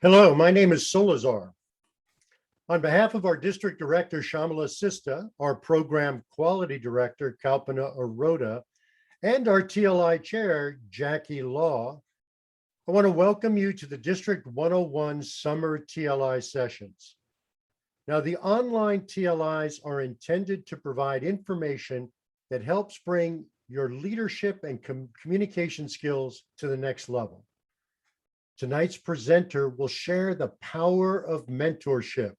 Hello, my name is Solazar. On behalf of our District Director, Shamala Sista, our Program Quality Director, Kalpana Arota, and our TLI Chair, Jackie Law, I want to welcome you to the District 101 Summer TLI Sessions. Now, the online TLIs are intended to provide information that helps bring your leadership and communication skills to the next level. Tonight's presenter will share the power of mentorship.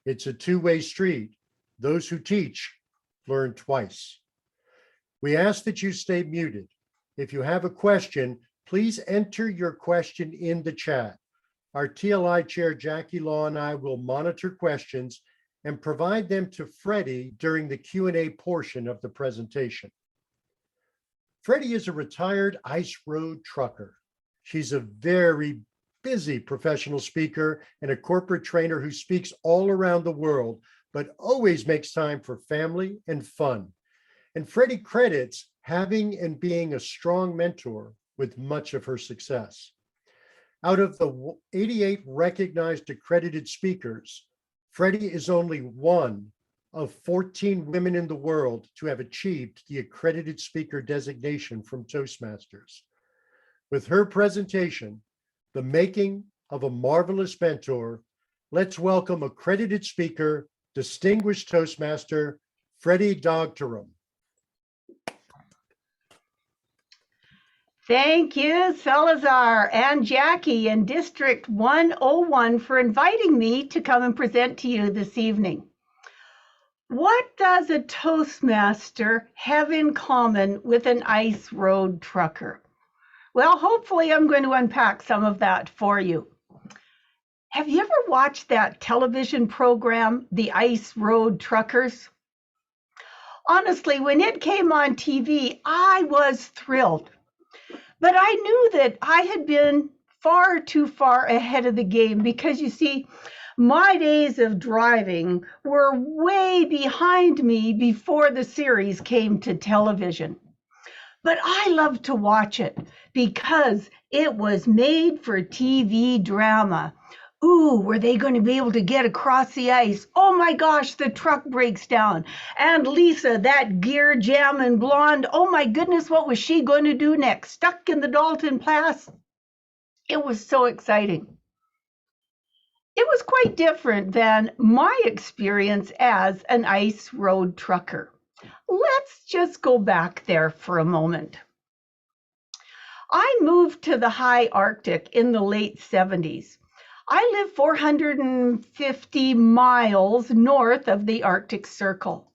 It's a two-way street. Those who teach learn twice. We ask that you stay muted. If you have a question, please enter your question in the chat. Our TLI Chair, Jackie Law, and I will monitor questions and provide them to Freddi during the Q&A portion of the presentation. Freddi is a retired ice road trucker. She's a very busy professional speaker and a corporate trainer who speaks all around the world, but always makes time for family and fun. And Freddi credits having and being a strong mentor with much of her success. Out of the 88 recognized accredited speakers, Freddi is only one of 14 women in the world to have achieved the accredited speaker designation from Toastmasters. With her presentation, The Making of a Marvelous Mentor, let's welcome accredited speaker, distinguished Toastmaster, Freddi Dogterom. Thank you, Salazar and Jackie in District 101 for inviting me to come and present to you this evening. What does a Toastmaster have in common with an ice road trucker? Well, hopefully I'm going to unpack some of that for you. Have you ever watched that television program, The Ice Road Truckers? Honestly, when it came on TV, I was thrilled. But I knew that I had been far too far ahead of the game because, you see, my days of driving were way behind me before the series came to television. But I loved to watch it because it was made for TV drama. Ooh, were they going to be able to get across the ice? Oh my gosh, the truck breaks down. And Lisa, that gear jamming blonde, oh my goodness, what was she going to do next? Stuck in the Dalton Pass? It was so exciting. It was quite different than my experience as an ice road trucker. Let's just go back there for a moment. I moved to the high Arctic in the late 70s. I live 450 miles north of the Arctic Circle.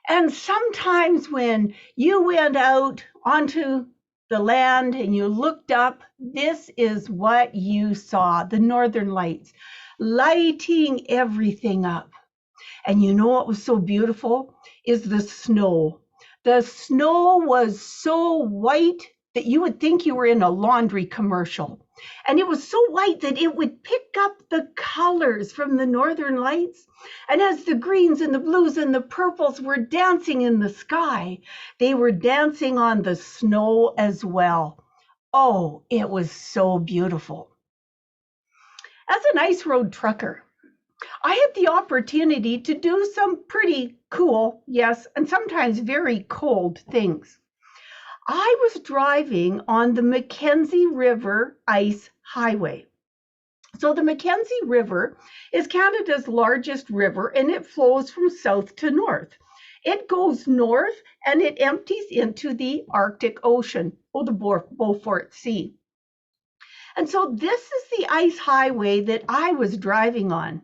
And sometimes when you went out onto the land and you looked up, this is what you saw, the Northern Lights, lighting everything up. And you know what was so beautiful is the snow. The snow was so white that you would think you were in a laundry commercial. And it was so white that it would pick up the colors from the Northern Lights. And as the greens and the blues and the purples were dancing in the sky, they were dancing on the snow as well. Oh, it was so beautiful. As an ice road trucker, I had the opportunity to do some pretty cool, yes, and sometimes very cold things. I was driving on the Mackenzie River Ice Highway. So the Mackenzie River is Canada's largest river and it flows from south to north. It goes north and it empties into the Arctic Ocean, or the Beaufort Sea. And so this is the ice highway that I was driving on.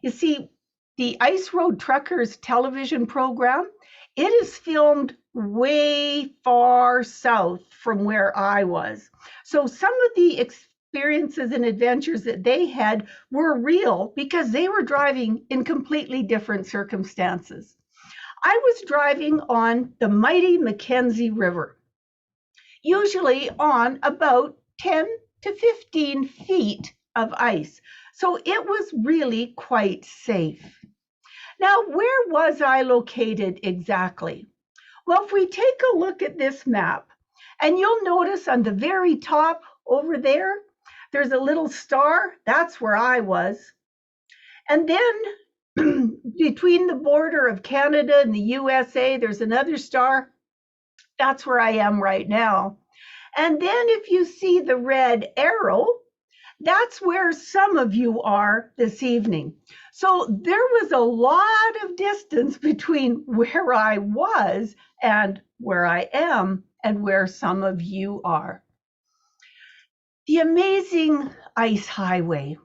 You see, the Ice Road Truckers television program, it is filmed way far south from where I was. So some of the experiences and adventures that they had were real because they were driving in completely different circumstances. I was driving on the mighty Mackenzie River, usually on about 10 to 15 feet of ice. So it was really quite safe. Now, where was I located exactly? Well, if we take a look at this map, and you'll notice on the very top over there, There's a little star, that's where I was. And then between the border of Canada and the USA, there's another star. That's where I am right now. And then if you see the red arrow, that's where some of you are this evening. So there was a lot of distance between where I was and where I am and where some of you are. The amazing ice highway.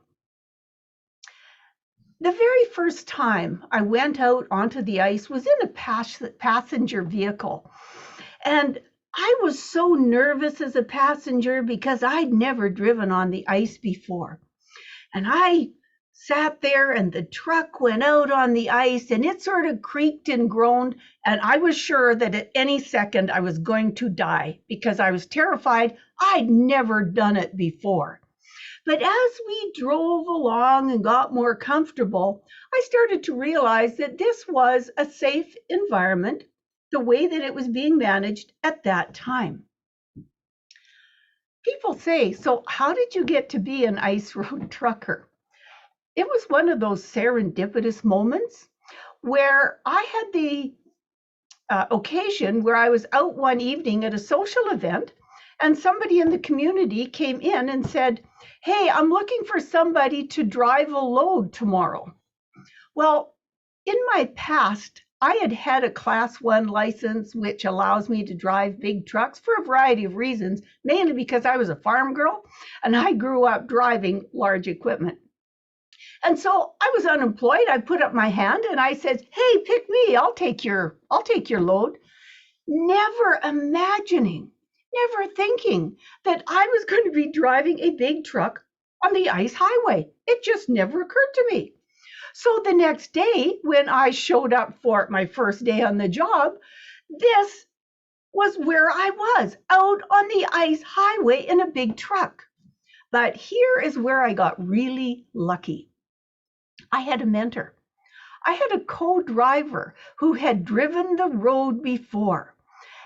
The very first time I went out onto the ice was in a passenger vehicle. And I was so nervous as a passenger because I'd never driven on the ice before. And I sat there and the truck went out on the ice and it sort of creaked and groaned. And I was sure that at any second I was going to die because I was terrified. I'd never done it before. But as we drove along and got more comfortable, I started to realize that this was a safe environment, the way that it was being managed at that time. People say, so how did you get to be an ice road trucker? It was one of those serendipitous moments where I had the occasion where I was out one evening at a social event and somebody in the community came in and said, hey, I'm looking for somebody to drive a load tomorrow. Well, in my past, I had had a Class 1 license, which allows me to drive big trucks for a variety of reasons, mainly because I was a farm girl and I grew up driving large equipment. And so I was unemployed. I put up my hand and I said, hey, pick me. I'll take your load. Never imagining, never thinking that I was going to be driving a big truck on the ice highway. It just never occurred to me. So the next day, when I showed up for my first day on the job, this was where I was, out on the ice highway in a big truck. But here is where I got really lucky. I had a mentor. I had a co-driver who had driven the road before.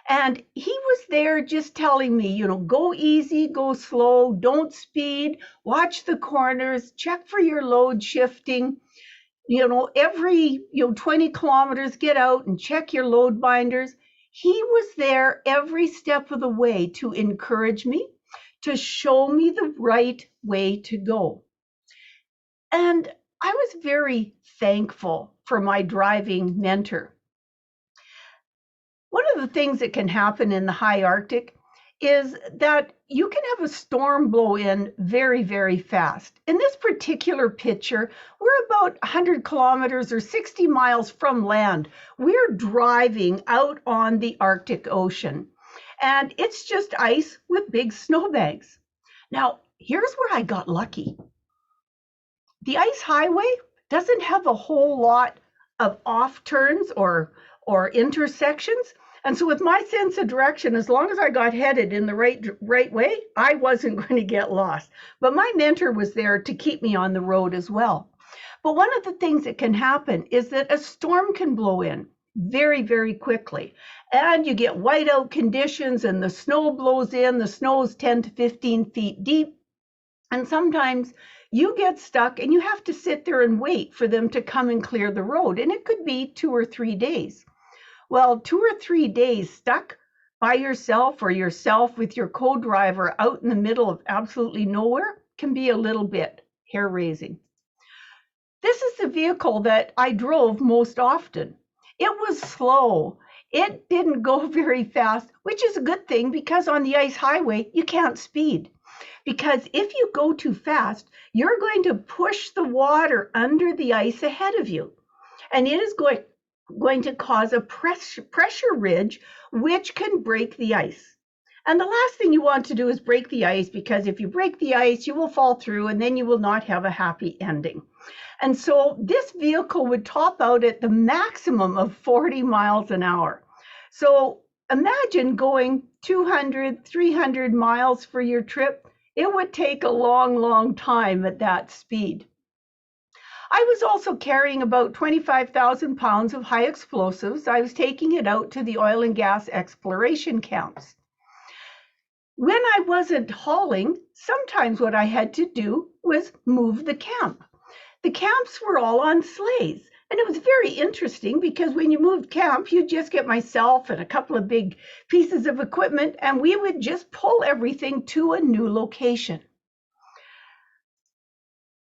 And he was there just telling me, go easy, go slow, don't speed, watch the corners, check for your load shifting. Every 20 kilometers, get out and check your load binders. He was there every step of the way to encourage me, to show me the right way to go. And I was very thankful for my driving mentor. One of the things that can happen in the high Arctic is that you can have a storm blow in very, very fast. In this particular picture, we're about 100 kilometers or 60 miles from land. We're driving out on the Arctic Ocean, and it's just ice with big snowbanks. Now, here's where I got lucky. The ice highway doesn't have a whole lot of off turns or intersections. And so with my sense of direction, as long as I got headed in the right way, I wasn't going to get lost. But my mentor was there to keep me on the road as well. But one of the things that can happen is that a storm can blow in very, very quickly. And you get whiteout conditions and the snow blows in. The snow is 10 to 15 feet deep. And sometimes you get stuck and you have to sit there and wait for them to come and clear the road. And it could be 2 or 3 days. Well, 2 or 3 days stuck by yourself or yourself with your co-driver out in the middle of absolutely nowhere can be a little bit hair-raising. This is the vehicle that I drove most often. It was slow. It didn't go very fast, which is a good thing because on the ice highway, you can't speed. Because if you go too fast, you're going to push the water under the ice ahead of you. And it is going to cause a pressure ridge, which can break the ice. And the last thing you want to do is break the ice, because if you break the ice, you will fall through and then you will not have a happy ending. And so this vehicle would top out at the maximum of 40 miles an hour. So imagine going 200, 300 miles for your trip. It would take a long, long time at that speed. I was also carrying about 25,000 pounds of high explosives. I was taking it out to the oil and gas exploration camps. When I wasn't hauling, sometimes what I had to do was move the camp. The camps were all on sleighs. And it was very interesting because when you moved camp, you'd just get myself and a couple of big pieces of equipment, and we would just pull everything to a new location.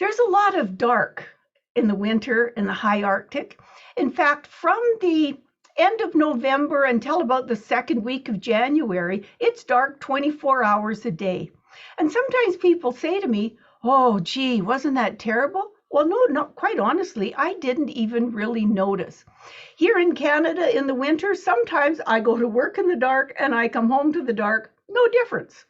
There's a lot of dark in the winter in the high Arctic. In fact, from the end of November until about the second week of January, it's dark 24 hours a day. And sometimes people say to me, "Oh, gee, wasn't that terrible?" Well, no, not quite honestly, I didn't even really notice. Here in Canada in the winter, sometimes I go to work in the dark and I come home to the dark, no difference.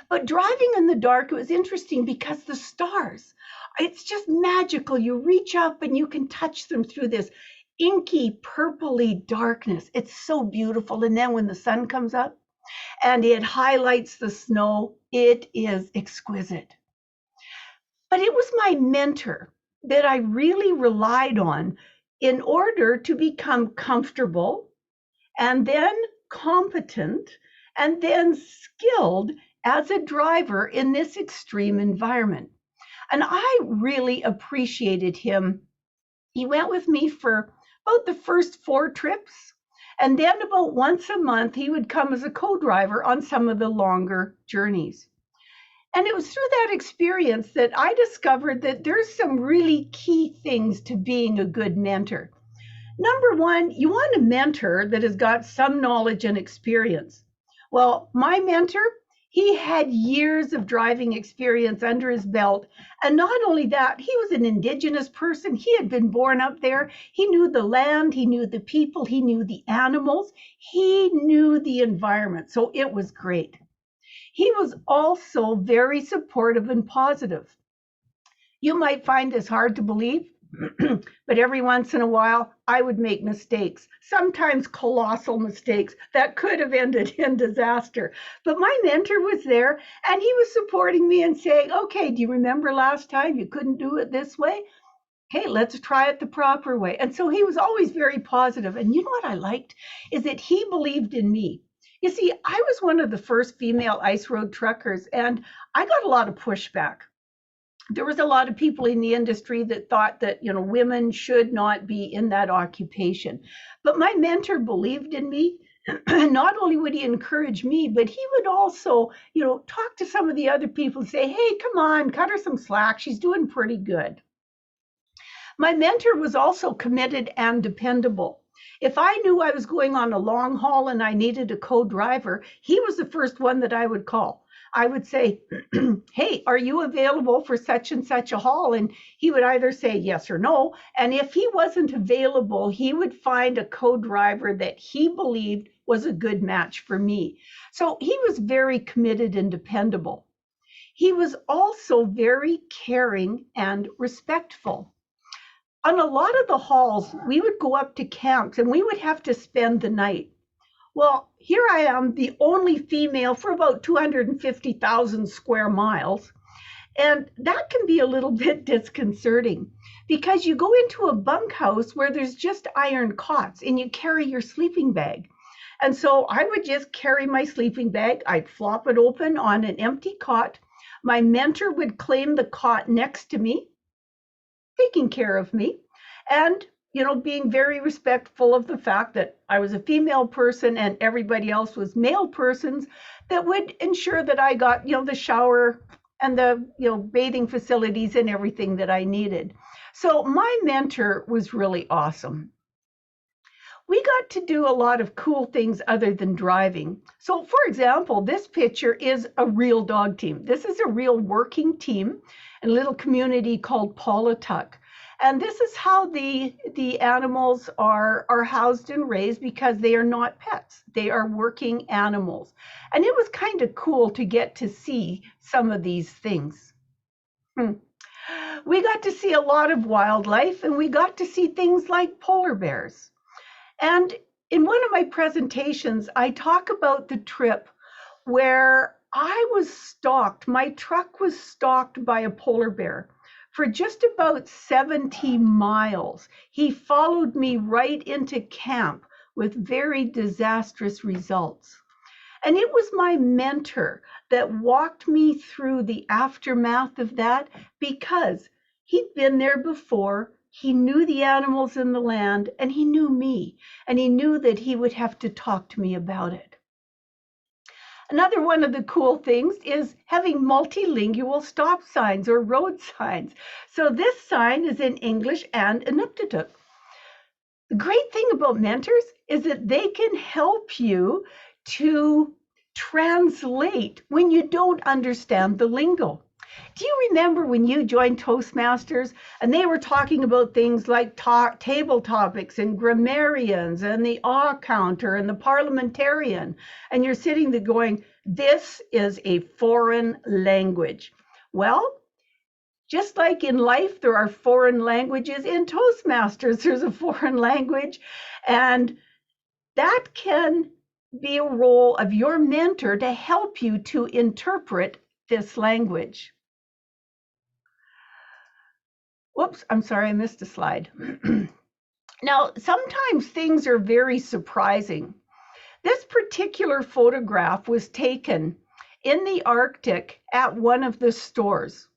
But driving in the dark, it was interesting because the stars, it's just magical. You reach up and you can touch them through this inky, purpley darkness. It's so beautiful. And then when the sun comes up and it highlights the snow, it is exquisite. But it was my mentor that I really relied on in order to become comfortable and then competent and then skilled as a driver in this extreme environment. And I really appreciated him. He went with me for about the first 4 trips. And then about once a month, he would come as a co-driver on some of the longer journeys. And it was through that experience that I discovered that there's some really key things to being a good mentor. Number one, you want a mentor that has got some knowledge and experience. Well, my mentor, he had years of driving experience under his belt. And not only that, he was an Indigenous person. He had been born up there. He knew the land, he knew the people, he knew the animals, he knew the environment. So it was great. He was also very supportive and positive. You might find this hard to believe, but every once in a while, I would make mistakes, sometimes colossal mistakes that could have ended in disaster. But my mentor was there and he was supporting me and saying, "Okay, do you remember last time you couldn't do it this way? Okay, let's try it the proper way." And so he was always very positive. And you know what I liked is that he believed in me. You see, I was one of the first female ice road truckers, and I got a lot of pushback. There was a lot of people in the industry that thought that, women should not be in that occupation. But my mentor believed in me. Not only would he encourage me, but he would also, talk to some of the other people and say, "Hey, come on, cut her some slack. She's doing pretty good." My mentor was also committed and dependable. If I knew I was going on a long haul and I needed a co-driver, he was the first one that I would call. I would say, "Hey, are you available for such and such a haul?" And he would either say yes or no. And if he wasn't available, he would find a co-driver that he believed was a good match for me. So he was very committed and dependable. He was also very caring and respectful. On a lot of the hauls, we would go up to camps and we would have to spend the night. Well, here I am, the only female for about 250,000 square miles. And that can be a little bit disconcerting because you go into a bunkhouse where there's just iron cots and you carry your sleeping bag. And so I would just carry my sleeping bag. I'd flop it open on an empty cot. My mentor would claim the cot next to me, taking care of me, and being very respectful of the fact that I was a female person and everybody else was male persons, that would ensure that I got the shower and the bathing facilities and everything that I needed. So my mentor was really awesome. We got to do a lot of cool things other than driving. So for example, this picture is a real dog team. This is a real working team in a little community called Paulatuck. And this is how the animals are housed and raised, because they are not pets. They are working animals. And it was kind of cool to get to see some of these things. We got to see a lot of wildlife, and we got to see things like polar bears. And in one of my presentations, I talk about the trip where I was stalked. My truck was stalked by a polar bear for just about 70 miles. He followed me right into camp with very disastrous results. And it was my mentor that walked me through the aftermath of that, because he'd been there before. He knew the animals in the land, and he knew me, and he knew that he would have to talk to me about it. Another one of the cool things is having multilingual stop signs or road signs. So this sign is in English and Inuktitut. The great thing about mentors is that they can help you to translate when you don't understand the lingo. Do you remember when you joined Toastmasters and they were talking about things like table topics and grammarians and the counter and the parliamentarian, and you're sitting there going, this is a foreign language. Well, just like in life, there are foreign languages. In Toastmasters, there's a foreign language, and that can be a role of your mentor to help you to interpret this language. Whoops, I'm sorry, I missed a slide. Now, sometimes things are very surprising. This particular photograph was taken in the Arctic at one of the stores.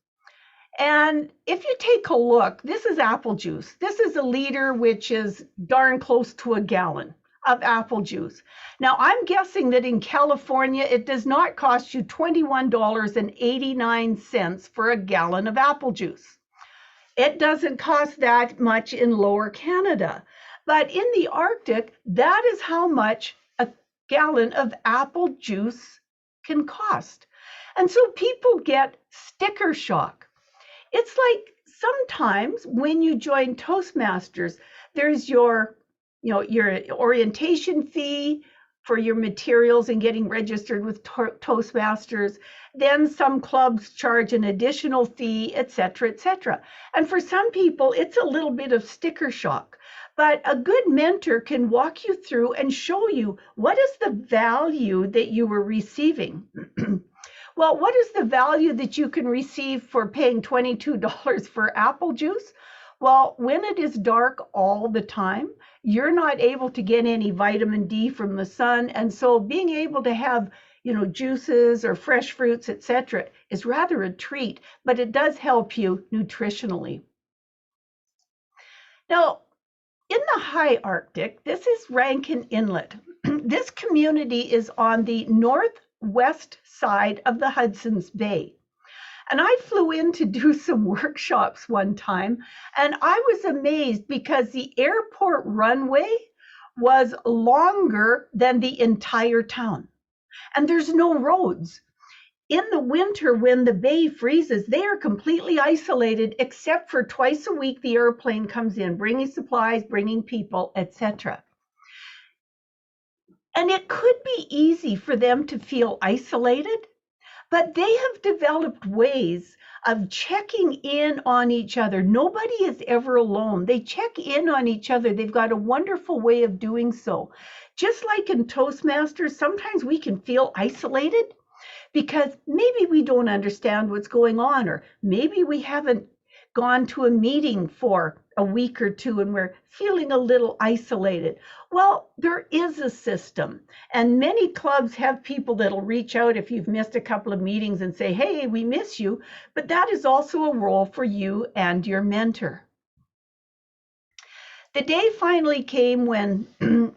And if you take a look, this is apple juice. This is a liter, which is darn close to a gallon of apple juice. Now, I'm guessing that in California, it does not cost you $21.89 for a gallon of apple juice. It doesn't cost that much in Lower Canada. But in the Arctic, that is how much a gallon of apple juice can cost. And so people get sticker shock. It's like sometimes when you join Toastmasters, there's your orientation fee for your materials and getting registered with Toastmasters. Then some clubs charge an additional fee, etc., etc. And for some people, it's a little bit of sticker shock. But a good mentor can walk you through and show you what is the value that you were receiving. Well, what is the value that you can receive for paying $22 for apple juice? Well, when it is dark all the time, you're not able to get any vitamin D from the sun. And so being able to have, juices or fresh fruits, etc., is rather a treat, but it does help you nutritionally. Now, in the high Arctic, this is Rankin Inlet. This community is on the northwest side of the Hudson's Bay. And I flew in to do some workshops one time, and I was amazed because the airport runway was longer than the entire town. And there's no roads. In the winter, when the bay freezes, they are completely isolated, except for twice a week the airplane comes in, bringing supplies, bringing people, etc. And it could be easy for them to feel isolated, but they have developed ways of checking in on each other. Nobody is ever alone. They check in on each other. They've got a wonderful way of doing so. Just like in Toastmasters, sometimes we can feel isolated because maybe we don't understand what's going on, or maybe we haven't gone to a meeting for a week or two and we're feeling a little isolated. Well, there is a system, and many clubs have people that'll reach out if you've missed a couple of meetings and say, hey, we miss you, but that is also a role for you and your mentor. The day finally came when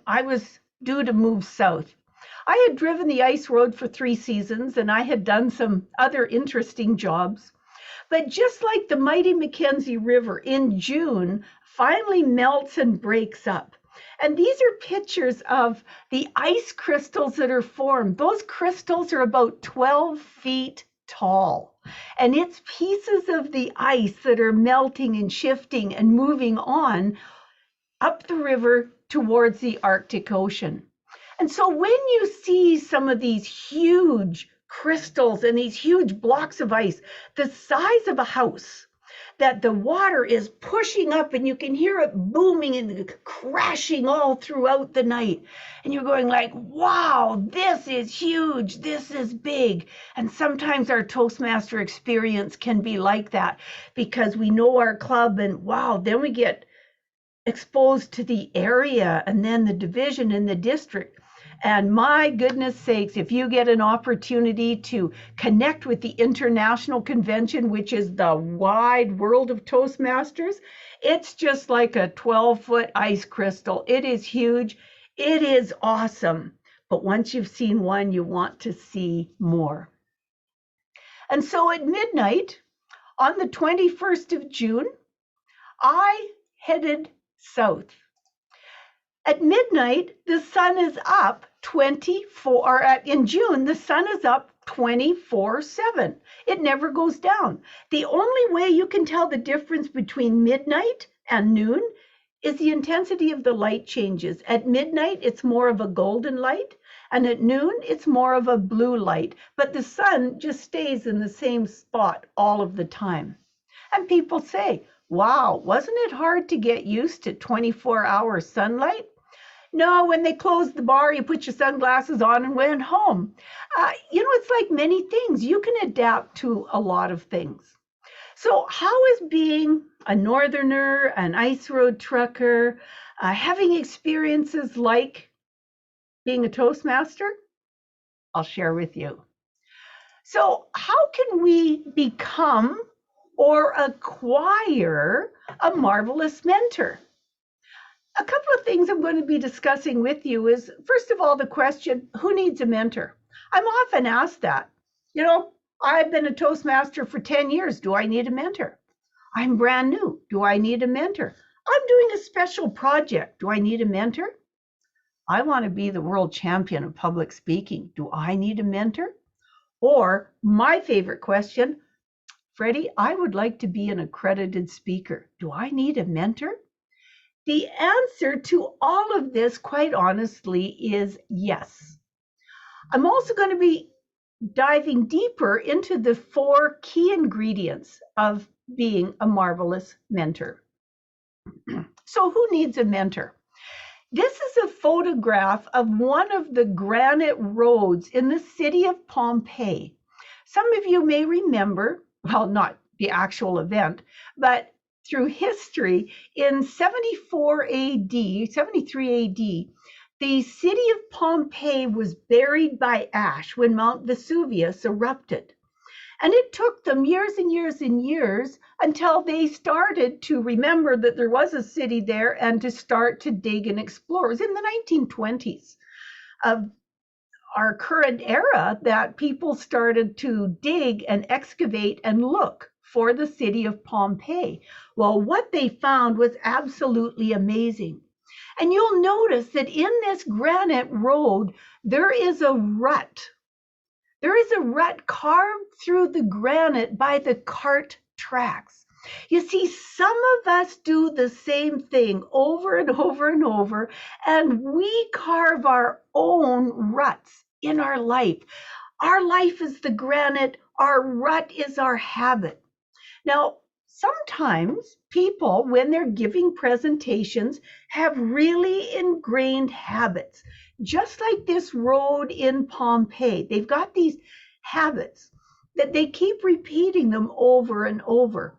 I was due to move south. I had driven the ice road for 3 seasons, and I had done some other interesting jobs. But just like the mighty Mackenzie River in June finally melts and breaks up. And these are pictures of the ice crystals that are formed. Those crystals are about 12 feet tall. And it's pieces of the ice that are melting and shifting and moving on up the river towards the Arctic Ocean. And so when you see some of these huge crystals and these huge blocks of ice, the size of a house, that the water is pushing up and you can hear it booming and crashing all throughout the night. And you're going like, wow, this is huge, this is big. And sometimes our Toastmaster experience can be like that because we know our club and wow, then we get exposed to the area and then the division and the district. And my goodness sakes, if you get an opportunity to connect with the International Convention, which is the wide world of Toastmasters, it's just like a 12-foot ice crystal. It is huge. It is awesome. But once you've seen one, you want to see more. And so at midnight on the 21st of June, I headed south. At midnight, the sun is up 24, in June, the sun is up 24/7. It never goes down. The only way you can tell the difference between midnight and noon is the intensity of the light changes. At midnight, it's more of a golden light, and at noon, it's more of a blue light, but the sun just stays in the same spot all of the time. And people say, wow, wasn't it hard to get used to 24-hour sunlight? No, when they closed the bar, you put your sunglasses on and went home. It's like many things. You can adapt to a lot of things. So how is being a northerner, an ice road trucker, having experiences like being a Toastmaster? I'll share with you. So how can we become or acquire a marvelous mentor? A couple of things I'm going to be discussing with you is, first of all, the question, who needs a mentor? I'm often asked that. I've been a Toastmaster for 10 years. Do I need a mentor? I'm brand new. Do I need a mentor? I'm doing a special project. Do I need a mentor? I want to be the world champion of public speaking. Do I need a mentor? Or my favorite question, Freddi, I would like to be an accredited speaker. Do I need a mentor? The answer to all of this, quite honestly, is yes. I'm also going to be diving deeper into the 4 key ingredients of being a marvelous mentor. So who needs a mentor? This is a photograph of one of the granite roads in the city of Pompeii. Some of you may remember, well, not the actual event, but through history, in 73 AD, the city of Pompeii was buried by ash when Mount Vesuvius erupted. And it took them years and years and years until they started to remember that there was a city there and to start to dig and explore. It was in the 1920s of our current era that people started to dig and excavate and look for the city of Pompeii. Well, what they found was absolutely amazing. And you'll notice that in this granite road, there is a rut. There is a rut carved through the granite by the cart tracks. You see, some of us do the same thing over and over and over, and we carve our own ruts in our life. Our life is the granite, our rut is our habit. Now, sometimes people, when they're giving presentations, have really ingrained habits, just like this road in Pompeii. They've got these habits that they keep repeating them over and over.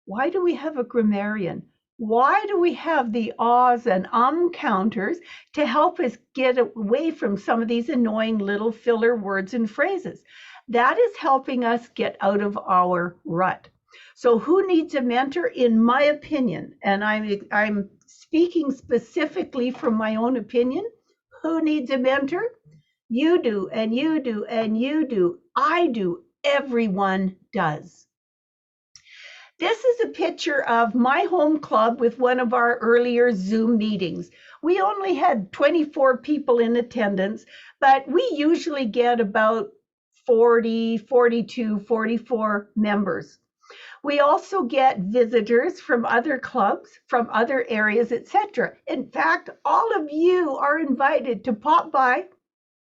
Why do we have a grammarian? Why do we have the ahs and counters to help us get away from some of these annoying little filler words and phrases? That is helping us get out of our rut. So who needs a mentor? In my opinion, and I'm speaking specifically from my own opinion, who needs a mentor? You do, and you do, and you do. I do. Everyone does. This is a picture of my home club with one of our earlier Zoom meetings. We only had 24 people in attendance, but we usually get about 40, 42, 44 members. We also get visitors from other clubs, from other areas, etc. In fact, all of you are invited to pop by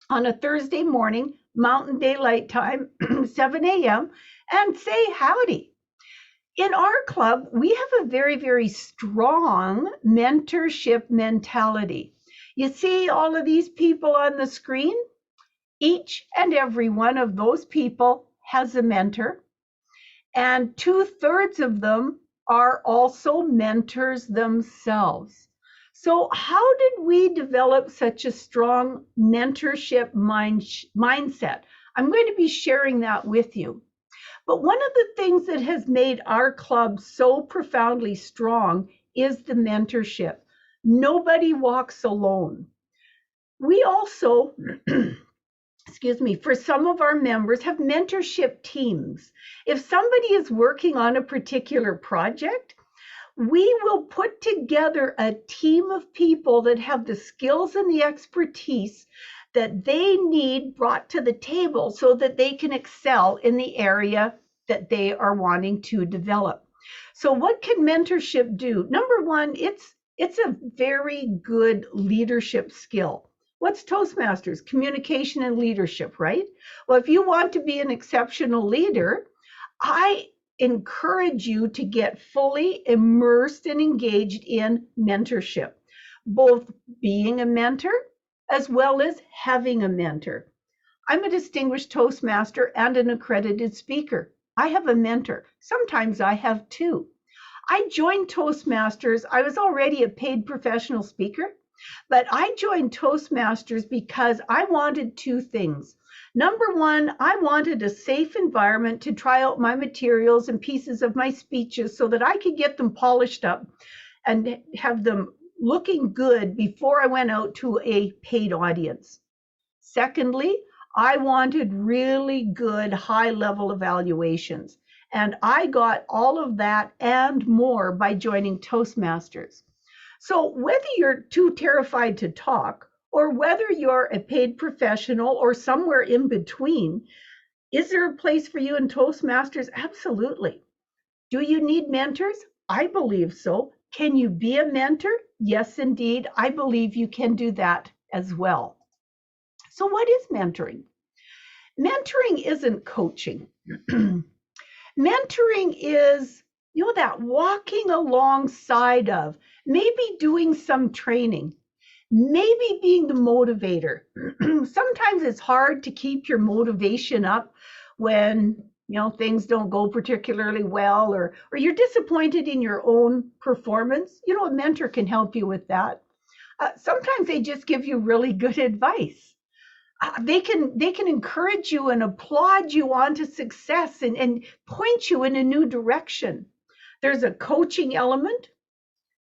on a Thursday morning, Mountain Daylight Time, 7 a.m., and say howdy. In our club, we have a very, very strong mentorship mentality. You see all of these people on the screen? Each and every one of those people has a mentor. And 2/3 of them are also mentors themselves. So how did we develop such a strong mentorship mindset? I'm going to be sharing that with you. But one of the things that has made our club so profoundly strong is the mentorship. Nobody walks alone. We also, excuse me, for some of our members have mentorship teams. If somebody is working on a particular project, we will put together a team of people that have the skills and the expertise that they need brought to the table so that they can excel in the area that they are wanting to develop. So what can mentorship do? Number one, it's a very good leadership skill. What's Toastmasters? Communication and leadership, right? Well, if you want to be an exceptional leader, I encourage you to get fully immersed and engaged in mentorship, both being a mentor as well as having a mentor. I'm a distinguished Toastmaster and an accredited speaker. I have a mentor. Sometimes I have two. I joined Toastmasters. I was already a paid professional speaker, but I joined Toastmasters because I wanted two things. Number one, I wanted a safe environment to try out my materials and pieces of my speeches so that I could get them polished up and have them looking good before I went out to a paid audience. Secondly, I wanted really good high-level evaluations, and I got all of that and more by joining Toastmasters. So whether you're too terrified to talk, or whether you're a paid professional or somewhere in between, is there a place for you in Toastmasters? Absolutely. Do you need mentors? I believe so. Can you be a mentor? Yes, indeed. I believe you can do that as well. So what is mentoring? Mentoring isn't coaching. Mentoring is, that walking alongside of, maybe doing some training, maybe being the motivator. Sometimes it's hard to keep your motivation up when things don't go particularly well, or you're disappointed in your own performance. A mentor can help you with that. Sometimes they just give you really good advice. They can encourage you and applaud you on to success and point you in a new direction. There's a coaching element.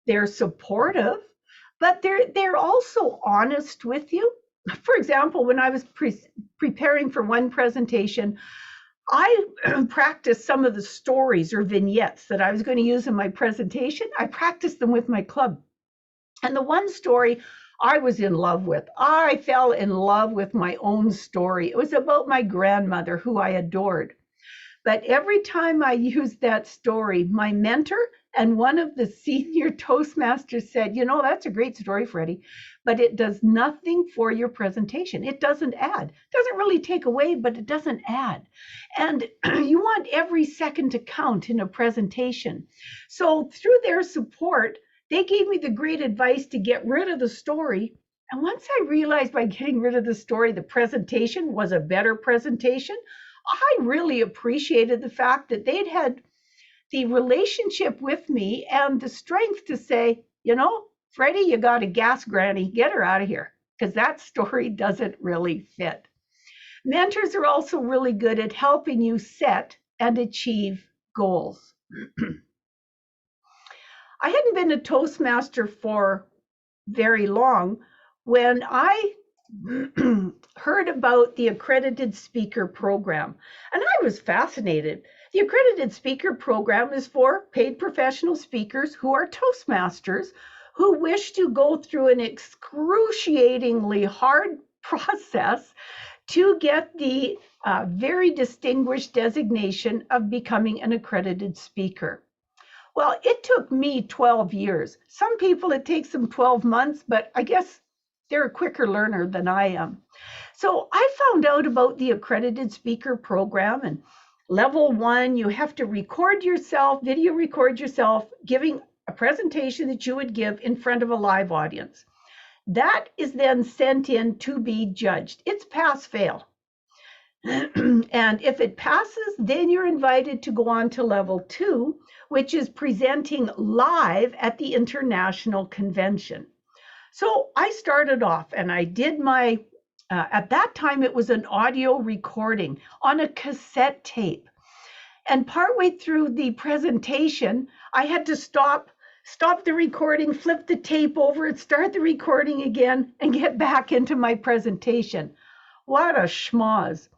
They're supportive, but they're also honest with you. For example, when I was preparing for one presentation, I practiced some of the stories or vignettes that I was going to use in my presentation. I practiced them with my club. And the one story I was in love with, I fell in love with my own story. It was about my grandmother, who I adored. But every time I used that story, my mentor and one of the senior Toastmasters said, that's a great story, Freddi, but it does nothing for your presentation. It doesn't add. It doesn't really take away, but it doesn't add. And you want every second to count in a presentation. So through their support, they gave me the great advice to get rid of the story. And once I realized by getting rid of the story, the presentation was a better presentation, I really appreciated the fact that they'd had the relationship with me and the strength to say, Freddi, you got a gas granny, get her out of here, because that story doesn't really fit. Mentors are also really good at helping you set and achieve goals. I hadn't been a Toastmaster for very long when I heard about the Accredited Speaker program, and I was fascinated. The Accredited Speaker program is for paid professional speakers who are Toastmasters who wish to go through an excruciatingly hard process to get the very distinguished designation of becoming an accredited speaker. Well, it took me 12 years. Some people, it takes them 12 months, but I guess they're a quicker learner than I am. So I found out about the Accredited Speaker program, and level 1, you have to record yourself, video record yourself, giving a presentation that you would give in front of a live audience. That is then sent in to be judged. It's pass-fail. And if it passes, then you're invited to go on to level 2, which is presenting live at the international convention. So I started off and I did my, at that time, it was an audio recording on a cassette tape. And partway through the presentation, I had to stop the recording, flip the tape over, start the recording again, and get back into my presentation. What a schmoz.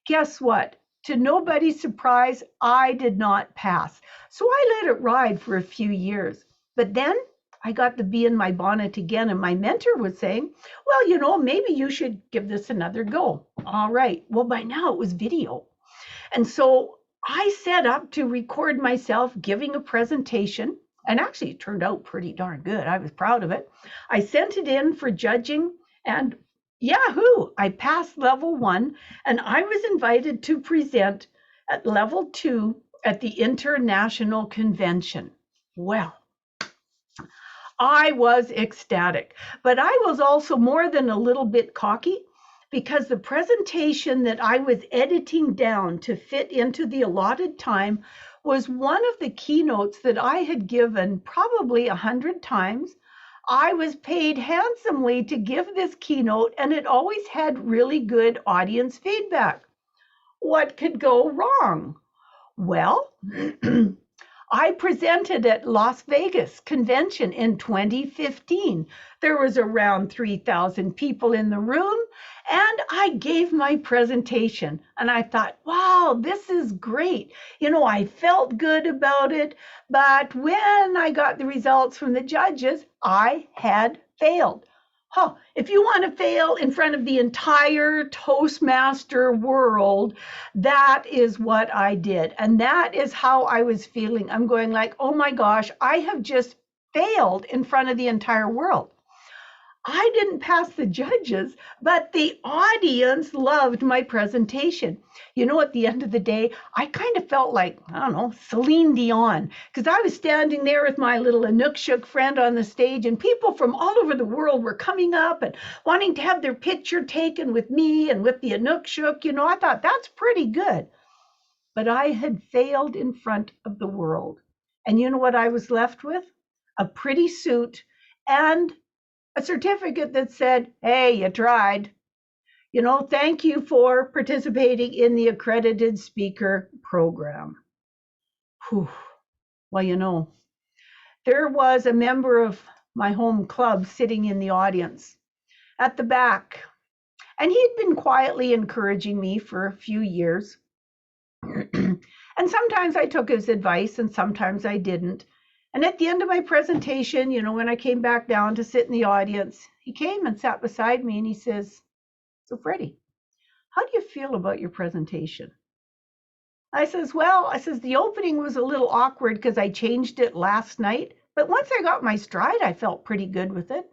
Guess what? To nobody's surprise, I did not pass. So I let it ride for a few years. But then I got the bee in my bonnet again, and my mentor was saying, well, maybe you should give this another go. All right. Well, by now it was video. And so I set up to record myself giving a presentation, and actually it turned out pretty darn good. I was proud of it. I sent it in for judging, and yahoo, I passed level 1, and I was invited to present at level 2 at the International Convention. Well, I was ecstatic, but I was also more than a little bit cocky, because the presentation that I was editing down to fit into the allotted time was one of the keynotes that I had given probably 100 times. I was paid handsomely to give this keynote, and it always had really good audience feedback. What could go wrong? Well, I presented at Las Vegas Convention in 2015. There was around 3,000 people in the room, and I gave my presentation, and I thought, wow, this is great. I felt good about it, but when I got the results from the judges, I had failed. If you want to fail in front of the entire Toastmaster world, that is what I did. And that is how I was feeling. I'm going like, oh my gosh, I have just failed in front of the entire world. I didn't pass the judges, but the audience loved my presentation. At the end of the day, I kind of felt like, I don't know, Celine Dion, because I was standing there with my little Inuit friend on the stage, and people from all over the world were coming up and wanting to have their picture taken with me and with the Inuit. I thought that's pretty good. But I had failed in front of the world. And you know what I was left with? A pretty suit and a certificate that said, hey, you tried. Thank you for participating in the Accredited Speaker program. Whew. Well, there was a member of my home club sitting in the audience at the back, and he'd been quietly encouraging me for a few years. And sometimes I took his advice and sometimes I didn't. And at the end of my presentation, when I came back down to sit in the audience, he came and sat beside me and he says, so Freddi, how do you feel about your presentation? I says, the opening was a little awkward because I changed it last night, but once I got my stride, I felt pretty good with it.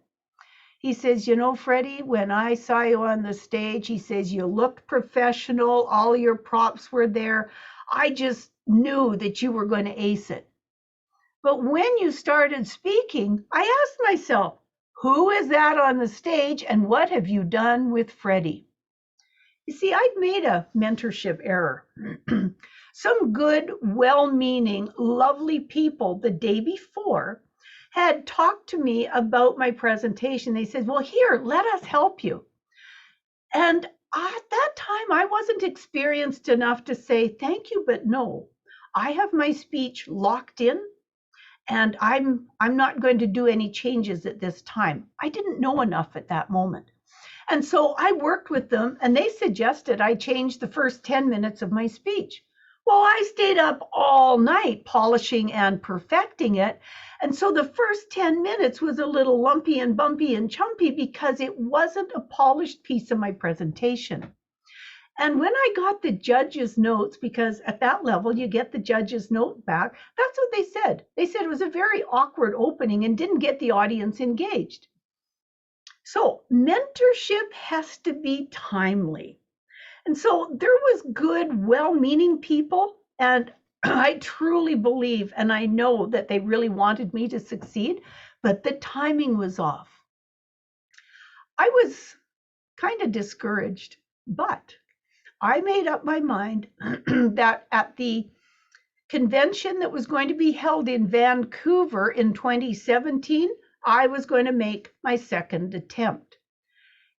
He says, Freddi, when I saw you on the stage, he says, you looked professional, all your props were there. I just knew that you were going to ace it. But when you started speaking, I asked myself, who is that on the stage and what have you done with Freddi? You see, I'd made a mentorship error. Some good, well-meaning, lovely people the day before had talked to me about my presentation. They said, well, here, let us help you. And at that time, I wasn't experienced enough to say, thank you, but no. I have my speech locked in, and I'm not going to do any changes at this time. I didn't know enough at that moment. And so I worked with them, and they suggested I change the first 10 minutes of my speech. Well, I stayed up all night polishing and perfecting it. And so the first 10 minutes was a little lumpy and bumpy and chumpy because it wasn't a polished piece of my presentation. And when I got the judge's notes, because at that level you get the judge's note back, that's what they said. They said it was a very awkward opening and didn't get the audience engaged. So mentorship has to be timely. And so there was good, well-meaning people, and I truly believe, and I know that they really wanted me to succeed, but the timing was off. I was kind of discouraged, but I made up my mind that at the convention that was going to be held in Vancouver in 2017, I was going to make my second attempt.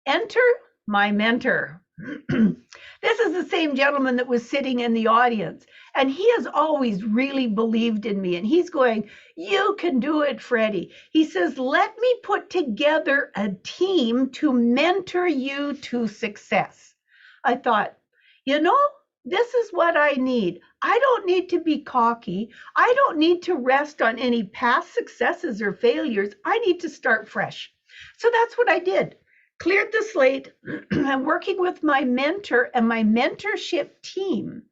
Enter my mentor. This is the same gentleman that was sitting in the audience, and he has always really believed in me. And he's going, "You can do it, Freddi." He says, "Let me put together a team to mentor you to success." I thought, this is what I need. I don't need to be cocky. I don't need to rest on any past successes or failures. I need to start fresh. So that's what I did. Cleared the slate, and working with my mentor and my mentorship team,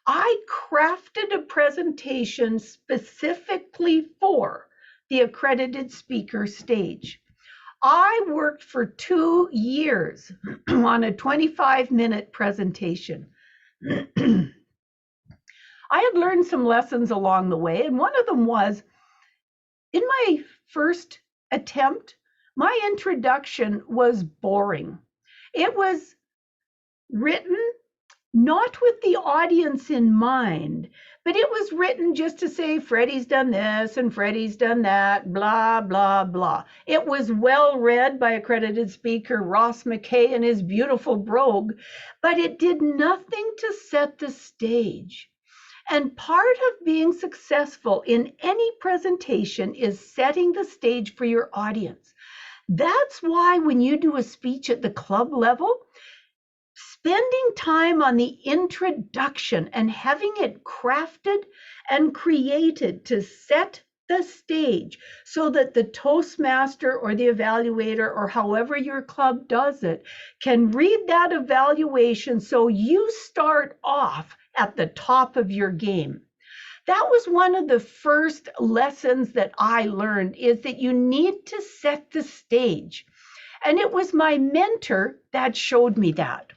I crafted a presentation specifically for the accredited speaker stage. I worked for 2 years on a 25-minute presentation. I had learned some lessons along the way, and one of them was, in my first attempt, my introduction was boring. It was written not with the audience in mind, but it was written just to say Freddi's done this and Freddi's done that, blah, blah, blah. It was well read by accredited speaker Ross McKay and his beautiful brogue, but it did nothing to set the stage. And part of being successful in any presentation is setting the stage for your audience. That's why when you do a speech at the club level, spending time on the introduction and having it crafted and created to set the stage so that the Toastmaster or the evaluator or however your club does it can read that evaluation so you start off at the top of your game. That was one of the first lessons that I learned, is that you need to set the stage. And it was my mentor that showed me that.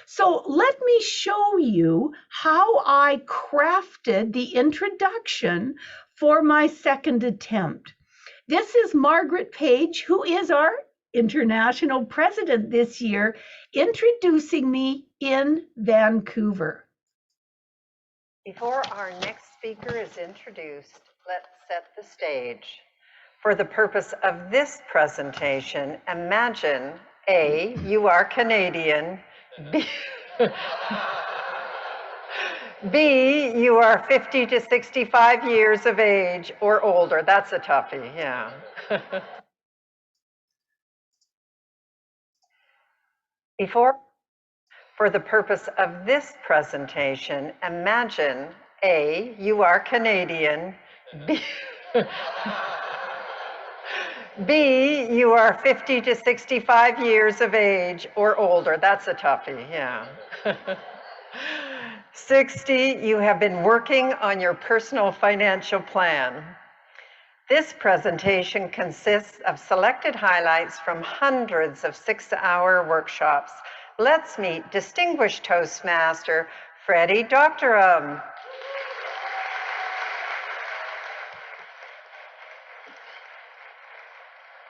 So let me show you how I crafted the introduction for my second attempt. This is Margaret Page, who is our international president this year, introducing me in Vancouver. Before our next speaker is introduced, let's set the stage. For the purpose of this presentation, imagine A, you are Canadian, B, you are 50 to 65 years of age or older. That's a toughie, yeah. For the purpose of this presentation, imagine A, you are Canadian, B, you are 50 to 65 years of age or older. That's a toughie, yeah. 60, you have been working on your personal financial plan. This presentation consists of selected highlights from hundreds of 6-hour workshops. Let's meet distinguished Toastmaster Freddi Dogterom.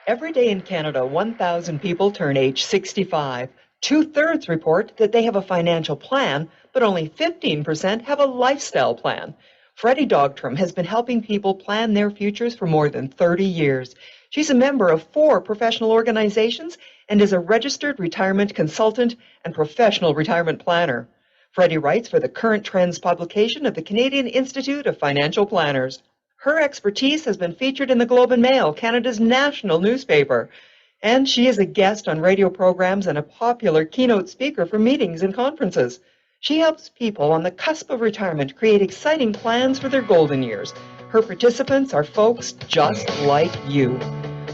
Every day in Canada, 1,000 people turn age 65. 2/3 report that they have a financial plan, but only 15% have a lifestyle plan. Freddi Dogterom has been helping people plan their futures for more than 30 years. She's a member of 4 professional organizations and is a registered retirement consultant and professional retirement planner. Freddi writes for the Current Trends publication of the Canadian Institute of Financial Planners. Her expertise has been featured in the Globe and Mail, Canada's national newspaper, and she is a guest on radio programs and a popular keynote speaker for meetings and conferences. She helps people on the cusp of retirement create exciting plans for their golden years. Her participants are folks just like you.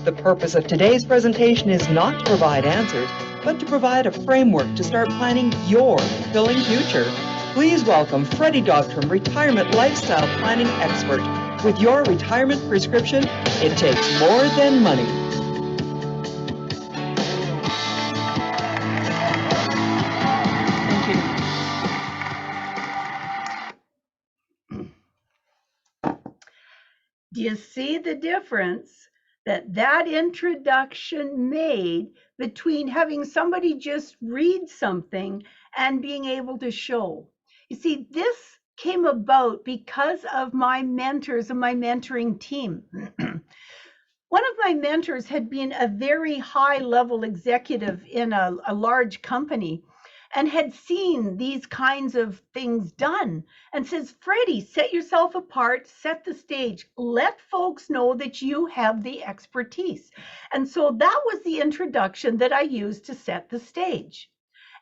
The purpose of today's presentation is not to provide answers, but to provide a framework to start planning your fulfilling future. Please welcome Freddi Dogterom, retirement lifestyle planning expert. With your retirement prescription, it takes more than money. Do you see the difference that introduction made between having somebody just read something and being able to show? You see, this came about because of my mentors and my mentoring team. One of my mentors had been a very high level executive in a large company and had seen these kinds of things done and says, Freddi, set yourself apart, set the stage, let folks know that you have the expertise. And so that was the introduction that I used to set the stage.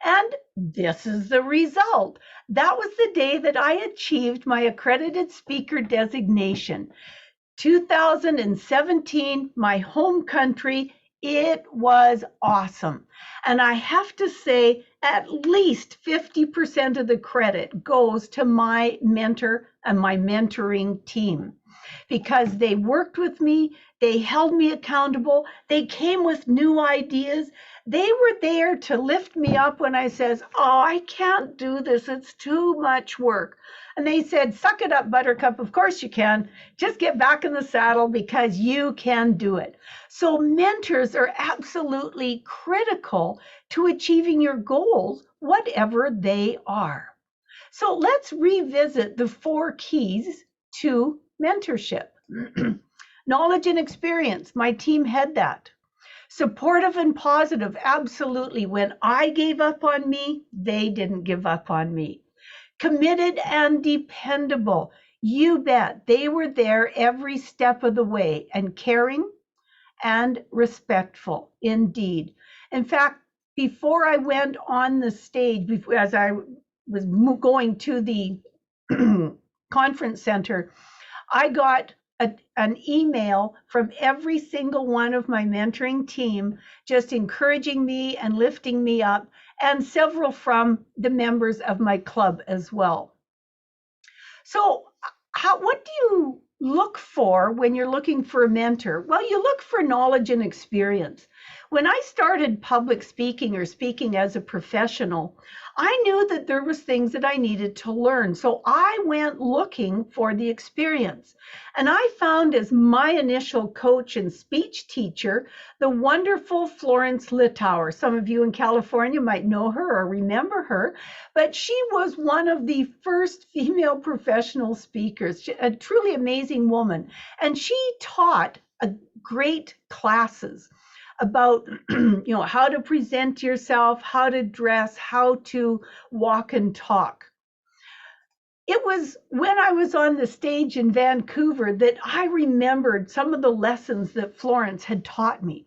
And this is the result. That was the day that I achieved my accredited speaker designation. 2017, my home country. It was awesome. And I have to say, at least 50% of the credit goes to my mentor and my mentoring team, because they worked with me, they held me accountable, they came with new ideas. They were there to lift me up when I says, oh, I can't do this, it's too much work. And they said, suck it up, Buttercup, of course you can. Just get back in the saddle because you can do it. So mentors are absolutely critical to achieving your goals, whatever they are. So let's revisit the 4 keys to mentorship. Knowledge and experience, my team had that. Supportive and positive, absolutely. When I gave up on me, they didn't give up on me. Committed and dependable, you bet. They were there every step of the way, and caring and respectful, indeed. In fact, before I went on the stage, as I was going to the conference center, I got an email from every single one of my mentoring team, just encouraging me and lifting me up, and several from the members of my club as well. So what do you look for when you're looking for a mentor? Well, you look for knowledge and experience. When I started public speaking or speaking as a professional, I knew that there was things that I needed to learn. So I went looking for the experience. And I found as my initial coach and speech teacher, the wonderful Florence Littauer. Some of you in California might know her or remember her, but she was one of the first female professional speakers, a truly amazing woman. And she taught great classes about how to present yourself, how to dress, how to walk and talk. It was when I was on the stage in Vancouver that I remembered some of the lessons that Florence had taught me,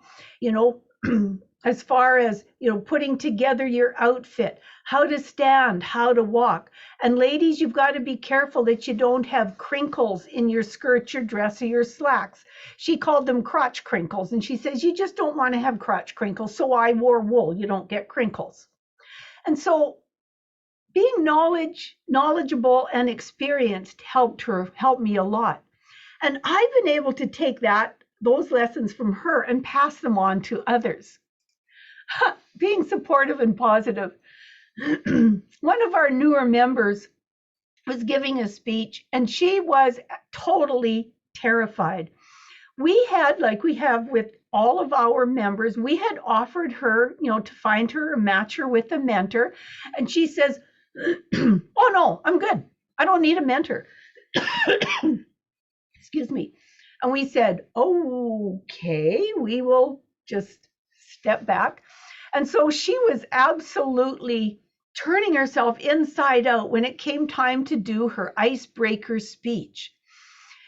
as far as, putting together your outfit, how to stand, how to walk. And ladies, you've got to be careful that you don't have crinkles in your skirt, your dress, or your slacks. She called them crotch crinkles. And she says, you just don't want to have crotch crinkles. So I wore wool. You don't get crinkles. And so being knowledgeable and experienced helped me a lot. And I've been able to take those lessons from her and pass them on to others. Being supportive and positive. One of our newer members was giving a speech and she was totally terrified. We had, like we have with all of our members, we had offered her, to find her or match her with a mentor. And she says, oh no, I'm good. I don't need a mentor. Excuse me. And we said, okay, we will just step back. And so she was absolutely turning herself inside out when it came time to do her icebreaker speech.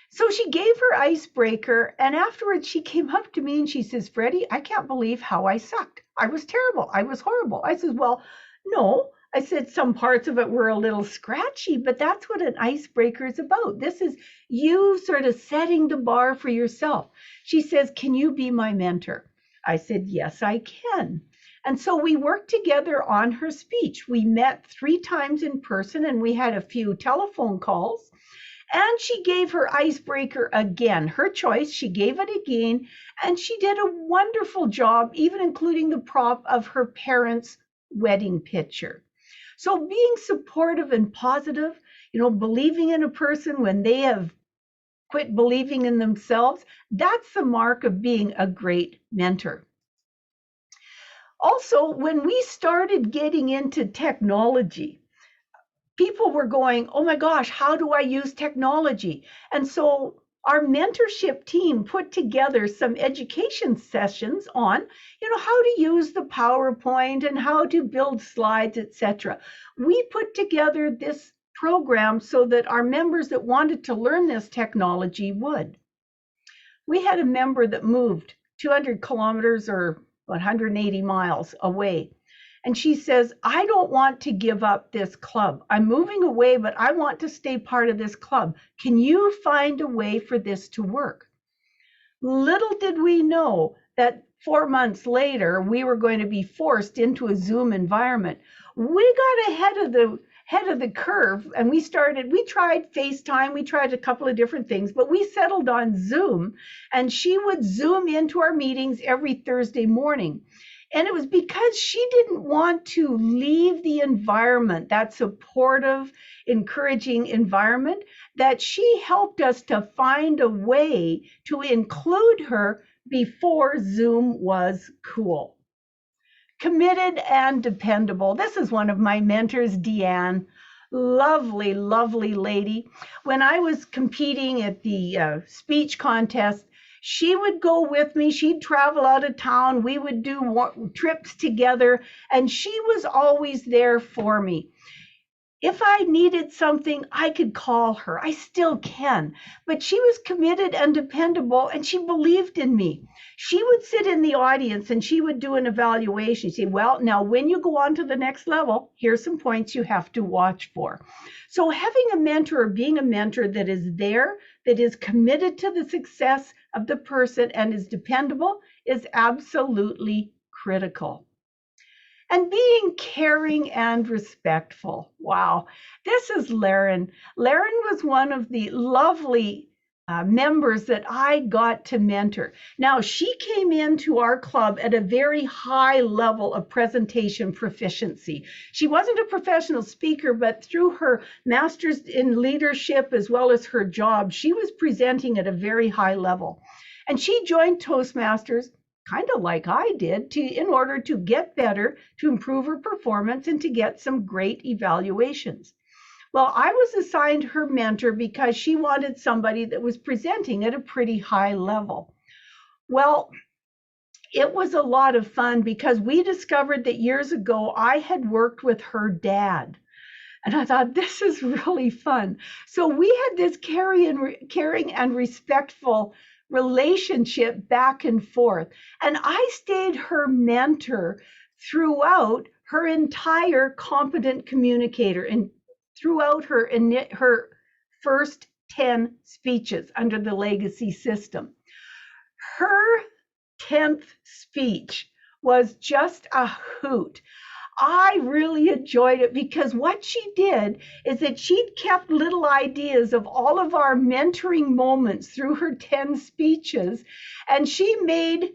So she gave her icebreaker, and afterwards she came up to me and she says, Freddi, I can't believe how I sucked. I was terrible. I was horrible. I said, well, no. I said some parts of it were a little scratchy, but that's what an icebreaker is about. This is you sort of setting the bar for yourself. She says, can you be my mentor? I said, yes, I can. And so we worked together on her speech. We met 3 times in person and we had a few telephone calls. And she gave her icebreaker again, her choice. She gave it again, and she did a wonderful job, even including the prop of her parents' wedding picture. So being supportive and positive, believing in a person when they have quit believing in themselves, that's the mark of being a great mentor. Also, when we started getting into technology, people were going, oh my gosh, how do I use technology? And so our mentorship team put together some education sessions on, how to use the PowerPoint and how to build slides, etc. We put together this program so that our members that wanted to learn this technology would. We had a member that moved 200 kilometers or 180 miles away. And she says, I don't want to give up this club. I'm moving away, but I want to stay part of this club. Can you find a way for this to work? Little did we know that 4 months later, we were going to be forced into a Zoom environment. We got ahead of the curve, and we tried FaceTime, we tried a couple of different things, but we settled on Zoom, and she would Zoom into our meetings every Thursday morning. And it was because she didn't want to leave the environment, that supportive, encouraging environment, that she helped us to find a way to include her before Zoom was cool. Committed and dependable. This is one of my mentors, Deanne. Lovely, lovely lady. When I was competing at the speech contest, she would go with me. She'd travel out of town. We would do trips together, and she was always there for me. If I needed something, I could call her. I still can. But she was committed and dependable, and she believed in me. She would sit in the audience and she would do an evaluation. She'd say, well, now when you go on to the next level, here's some points you have to watch for. So having a mentor or being a mentor that is there, that is committed to the success of the person and is dependable is absolutely critical. And being caring and respectful. Wow, this is Laren. Laren was one of the lovely members that I got to mentor. Now, she came into our club at a very high level of presentation proficiency. She wasn't a professional speaker, but through her master's in leadership as well as her job, she was presenting at a very high level. And she joined Toastmasters kind of like I did in order to get better, to improve her performance, and to get some great evaluations. Well, I was assigned her mentor because she wanted somebody that was presenting at a pretty high level. Well, it was a lot of fun because we discovered that years ago I had worked with her dad. And I thought, this is really fun. So we had this caring and respectful relationship back and forth. And I stayed her mentor throughout her entire competent communicator and throughout her first 10 speeches under the legacy system. Her 10th speech was just a hoot. I really enjoyed it because what she did is that she'd kept little ideas of all of our mentoring moments through her 10 speeches, and she made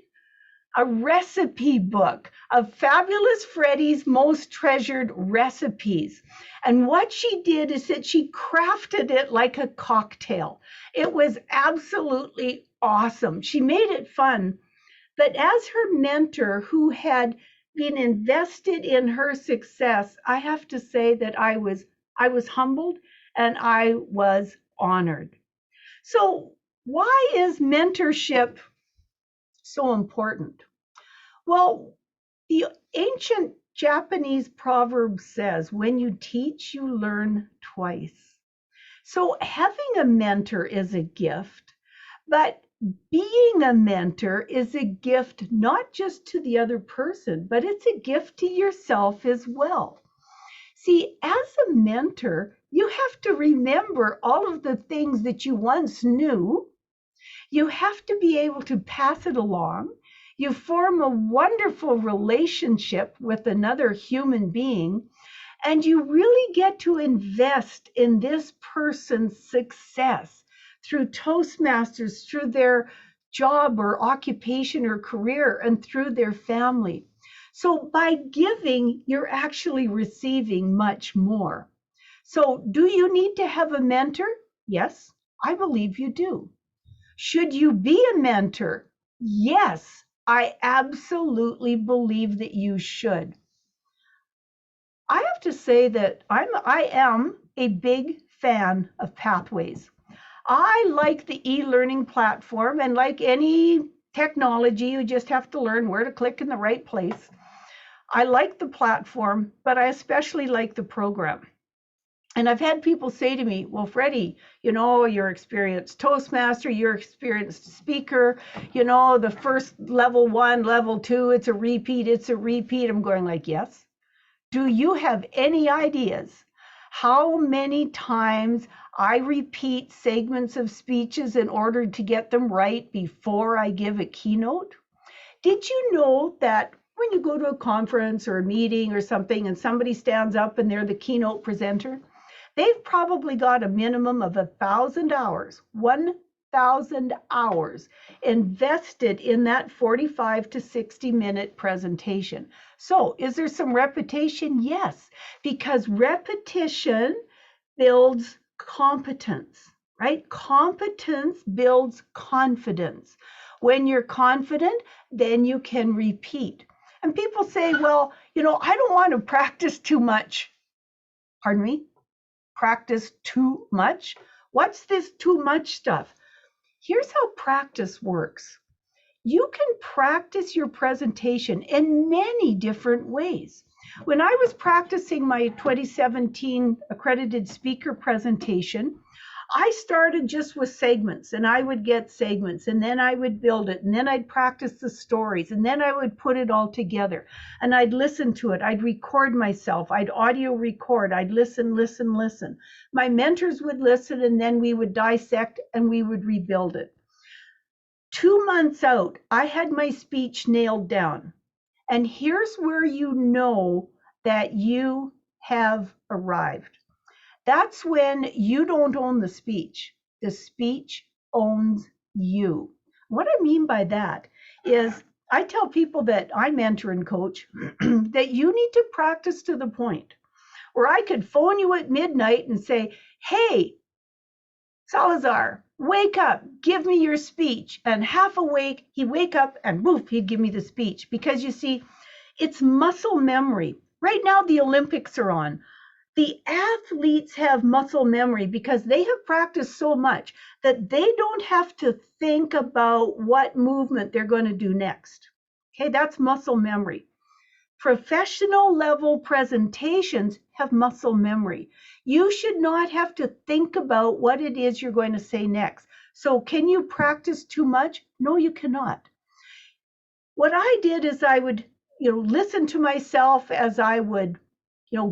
a recipe book of Fabulous Freddi's most treasured recipes. And what she did is that she crafted it like a cocktail. It was absolutely awesome. She made it fun. But as her mentor, who had been invested in her success, I have to say that I was humbled and I was honored. So why is mentorship so important? Well, the ancient Japanese proverb says, when you teach, you learn twice. So having a mentor is a gift, but being a mentor is a gift not just to the other person, but it's a gift to yourself as well. See, as a mentor, you have to remember all of the things that you once knew. You have to be able to pass it along. You form a wonderful relationship with another human being, and you really get to invest in this person's success through Toastmasters, through their job or occupation or career, and through their family. So by giving, you're actually receiving much more. So do you need to have a mentor? Yes, I believe you do. Should you be a mentor? Yes, I absolutely believe that you should. I have to say that I am a big fan of pathways. I like the e-learning platform, and like any technology, you just have to learn where to click in the right place. I like the platform, but I especially like the program. And I've had people say to me, well, Freddi, you're experienced Toastmaster, you're experienced speaker, the first level 1, level 2, it's a repeat. I'm going like, yes. Do you have any ideas how many times I repeat segments of speeches in order to get them right before I give a keynote? Did you know that when you go to a conference or a meeting or something and somebody stands up and they're the keynote presenter, they've probably got a minimum of 1,000 hours, 1,000 hours invested in that 45 to 60-minute presentation. So is there some repetition? Yes, because repetition builds competence, right? Competence builds confidence. When you're confident, then you can repeat. And people say, well, I don't want to practice too much. Pardon me? Practice too much? What's this too much stuff? Here's how practice works. You can practice your presentation in many different ways. When I was practicing my 2017 Accredited Speaker presentation, I started just with segments, and I would get segments, and then I would build it, and then I'd practice the stories, and then I would put it all together, and I'd listen to it. I'd record myself. I'd audio record. I'd listen. My mentors would listen, and then we would dissect, and we would rebuild it. 2 months out, I had my speech nailed down. And here's where you know that you have arrived. That's when you don't own the speech. The speech owns you. What I mean by that is I tell people that I mentor and coach that you need to practice to the point where I could phone you at midnight and say, hey, Salazar, wake up, give me your speech. And half awake, he'd wake up and boof, he'd give me the speech. Because you see, it's muscle memory. Right now, the Olympics are on. The athletes have muscle memory because they have practiced so much that they don't have to think about what movement they're going to do next. Okay, that's muscle memory. Professional level presentations have muscle memory. You should not have to think about what it is you're going to say next. So can you practice too much? No, you cannot. What I did is I would, listen to myself as I would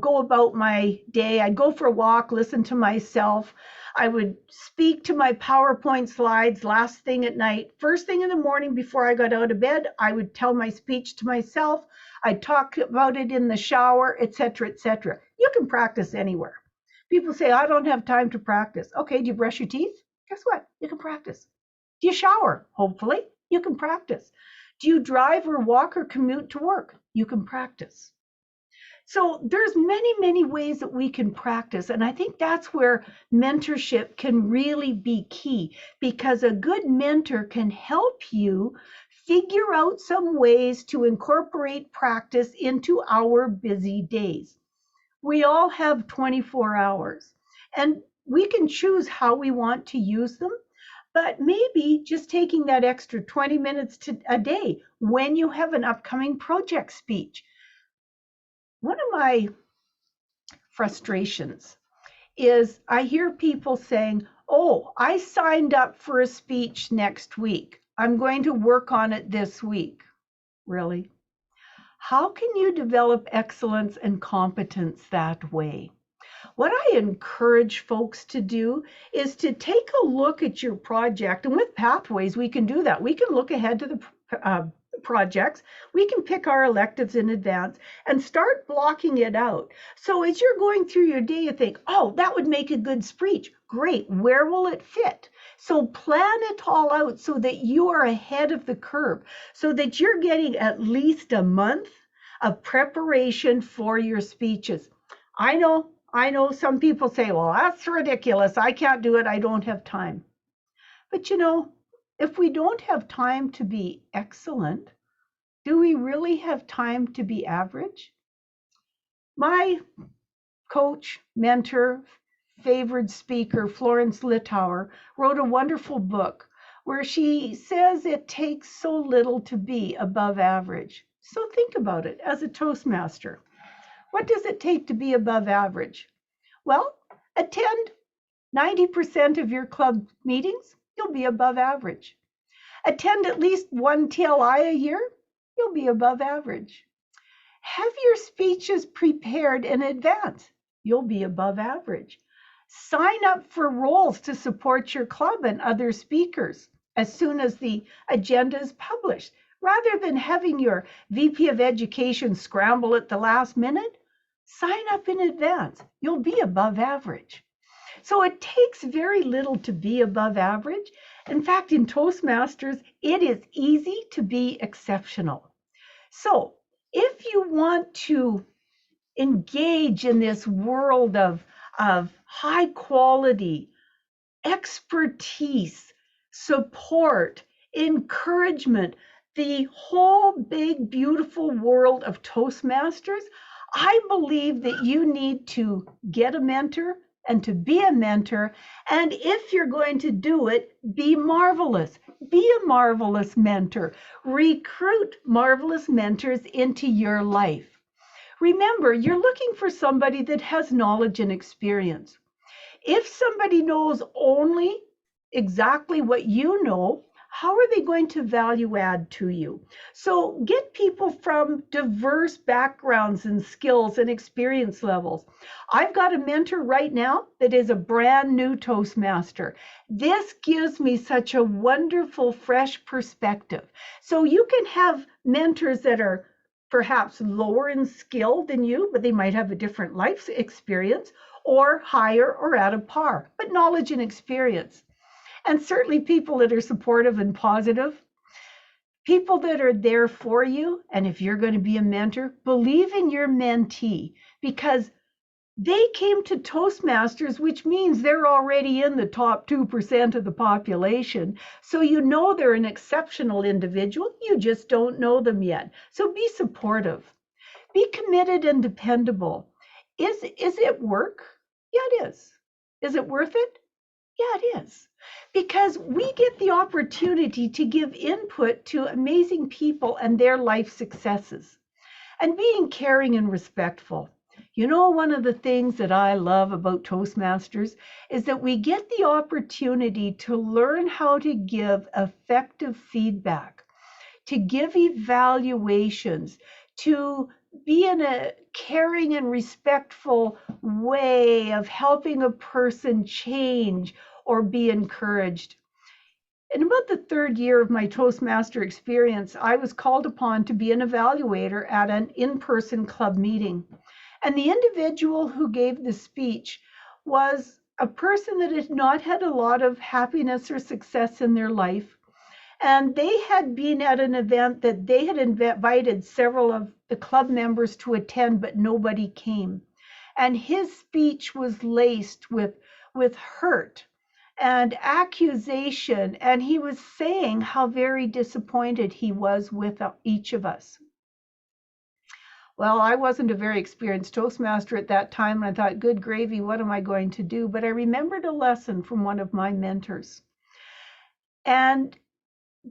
go about my day. I'd go for a walk, listen to myself. I would speak to my PowerPoint slides last thing at night. First thing in the morning before I got out of bed, I would tell my speech to myself. I'd talk about it in the shower, etc., etc. You can practice anywhere. People say, I don't have time to practice. Okay, do you brush your teeth? Guess what? You can practice. Do you shower? Hopefully, you can practice. Do you drive or walk or commute to work? You can practice. So there's many, many ways that we can practice. And I think that's where mentorship can really be key, because a good mentor can help you figure out some ways to incorporate practice into our busy days. We all have 24 hours, and we can choose how we want to use them. But maybe just taking that extra 20 minutes a day when you have an upcoming project speech. One of my frustrations is I hear people saying, oh, I signed up for a speech next week. I'm going to work on it this week. Really? How can you develop excellence and competence that way? What I encourage folks to do is to take a look at your project. And with Pathways, we can do that. We can look ahead to the projects. We can pick our electives in advance and start blocking it out. So as you're going through your day, you think, oh, that would make a good speech. Great. Where will it fit? So plan it all out so that you are ahead of the curve, so that you're getting at least a month of preparation for your speeches. I know some people say, well, that's ridiculous. I can't do it. I don't have time. But if we don't have time to be excellent, do we really have time to be average? My coach, mentor, favored speaker, Florence Littauer, wrote a wonderful book where she says it takes so little to be above average. So think about it as a Toastmaster. What does it take to be above average? Well, attend 90% of your club meetings, you'll be above average. Attend at least one TLI a year, you'll be above average. Have your speeches prepared in advance, you'll be above average. Sign up for roles to support your club and other speakers as soon as the agenda is published. Rather than having your VP of Education scramble at the last minute, sign up in advance. You'll be above average. So it takes very little to be above average. In fact, in Toastmasters, it is easy to be exceptional. So if you want to engage in this world of high quality expertise, support, encouragement, the whole big, beautiful world of Toastmasters, I believe that you need to get a mentor and to be a mentor. And if you're going to do it, be marvelous. Be a marvelous mentor. Recruit marvelous mentors into your life. Remember, you're looking for somebody that has knowledge and experience. If somebody knows only exactly what you know, how are they going to value add to you? So get people from diverse backgrounds and skills and experience levels. I've got a mentor right now that is a brand new Toastmaster. This gives me such a wonderful, fresh perspective. So you can have mentors that are perhaps lower in skill than you, but they might have a different life experience, or higher or at a par, but knowledge and experience. And certainly people that are supportive and positive, people that are there for you. And if you're going to be a mentor, believe in your mentee, because they came to Toastmasters, which means they're already in the top 2% of the population. So you know they're an exceptional individual. You just don't know them yet. So be supportive. Be committed and dependable. Is it work? Yeah, it is. Is it worth it? Yeah, it is. Because we get the opportunity to give input to amazing people and their life successes. And being caring and respectful. You know, one of the things that I love about Toastmasters is that we get the opportunity to learn how to give effective feedback, to give evaluations, to be in a caring and respectful way of helping a person change or be encouraged. In about the third year of my Toastmaster experience, I was called upon to be an evaluator at an in-person club meeting. And the individual who gave the speech was a person that had not had a lot of happiness or success in their life. And they had been at an event that they had invited several of the club members to attend, but nobody came. And his speech was laced with hurt and accusation. And he was saying how very disappointed he was with each of us. Well, I wasn't a very experienced Toastmaster at that time, and I thought, good gravy, what am I going to do? But I remembered a lesson from one of my mentors. And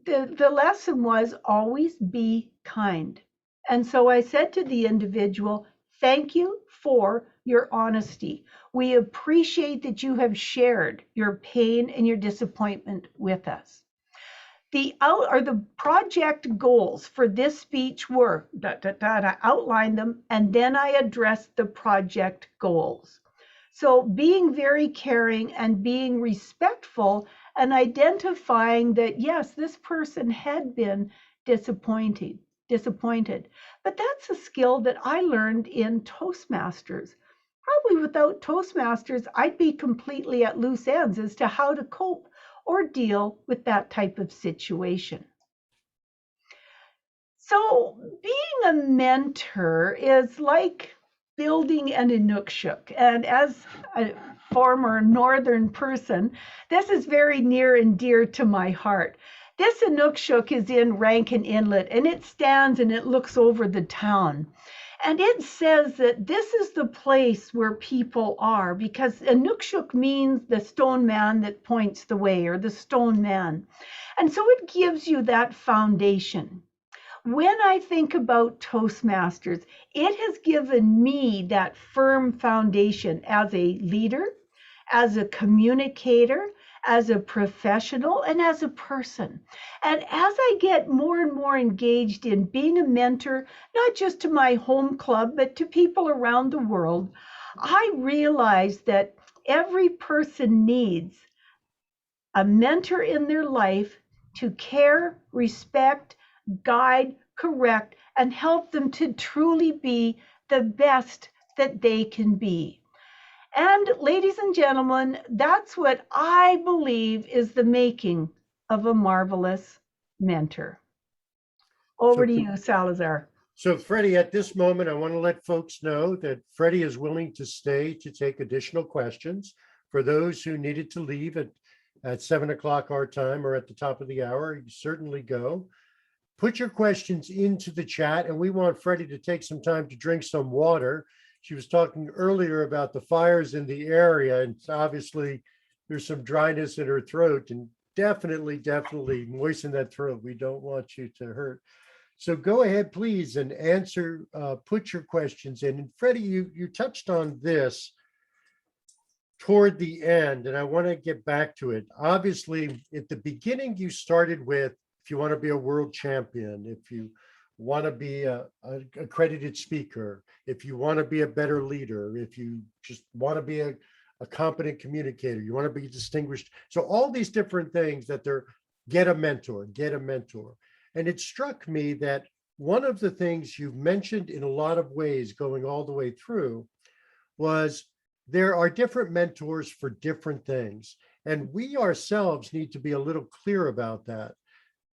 the lesson was always be kind. And so I said to the individual, thank you for your honesty. We appreciate that you have shared your pain and your disappointment with us. The project goals for this speech were, I outlined them, and then I addressed the project goals. So being very caring and being respectful and identifying that, yes, this person had been disappointed. But that's a skill that I learned in Toastmasters. Probably without Toastmasters, I'd be completely at loose ends as to how to cope or deal with that type of situation. So being a mentor is like building an Inukshuk. And as a former northern person, this is very near and dear to my heart. This Inukshuk is in Rankin Inlet, and it stands and it looks over the town. And it says that this is the place where people are, because Inukshuk means the stone man that points the way, or the stone man. And so it gives you that foundation. When I think about Toastmasters, it has given me that firm foundation as a leader, as a communicator, as a professional, and as a person. And as I get more and more engaged in being a mentor, not just to my home club, but to people around the world, I realize that every person needs a mentor in their life to care, respect, guide, correct, and help them to truly be the best that they can be. And ladies and gentlemen, that's what I believe is the making of a marvelous mentor. Over to you, Salazar. So Freddi, at this moment, I want to let folks know that Freddi is willing to stay to take additional questions. For those who needed to leave at 7 o'clock our time or at the top of the hour, you certainly go. Put your questions into the chat, and we want Freddi to take some time to drink some water. She was talking earlier about the fires in the area, and obviously there's some dryness in her throat, and definitely moisten that throat. We don't want you to hurt. So go ahead, please, and answer, put your questions in. And Freddi, you touched on this toward the end, and I want to get back to it. Obviously, at the beginning, you started with, if you want to be a world champion, if you want to be an accredited speaker, if you want to be a better leader, if you just want to be a competent communicator, you want to be distinguished. So all these different things that they're, get a mentor. And it struck me that one of the things you've mentioned in a lot of ways going all the way through was there are different mentors for different things. And we ourselves need to be a little clear about that.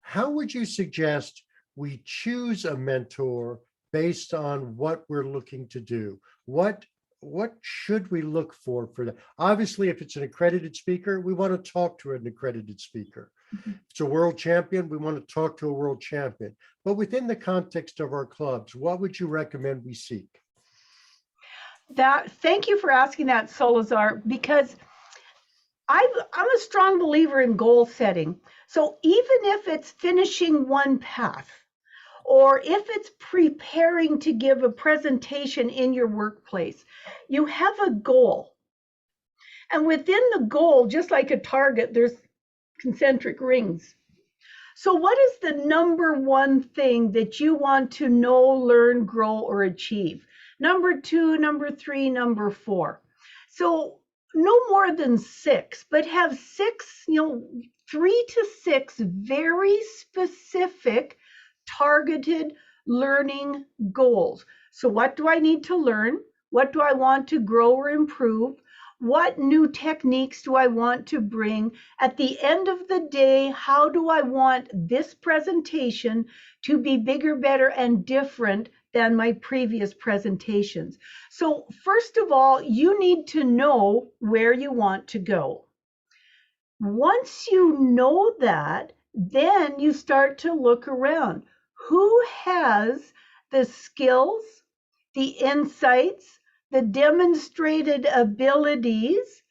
How would you suggest we choose a mentor based on what we're looking to do? What should we look for that? Obviously, if it's an accredited speaker, we want to talk to an accredited speaker. If it's a world champion, we want to talk to a world champion. But within the context of our clubs, what would you recommend we seek? Thank you for asking that, Salazar, because I'm a strong believer in goal setting. So even if it's finishing one path, or if it's preparing to give a presentation in your workplace, you have a goal. And within the goal, just like a target, there's concentric rings. So what is the number one thing that you want to know, learn, grow, or achieve? Number 2, number 3, number 4. So no more than 6, but have 6, 3 to 6 very specific targeted learning goals. So what do I need to learn? What do I want to grow or improve? What new techniques do I want to bring? At the end of the day, how do I want this presentation to be bigger, better, and different than my previous presentations? So first of all, you need to know where you want to go. Once you know that, then you start to look around. Who has the skills, the insights, the demonstrated abilities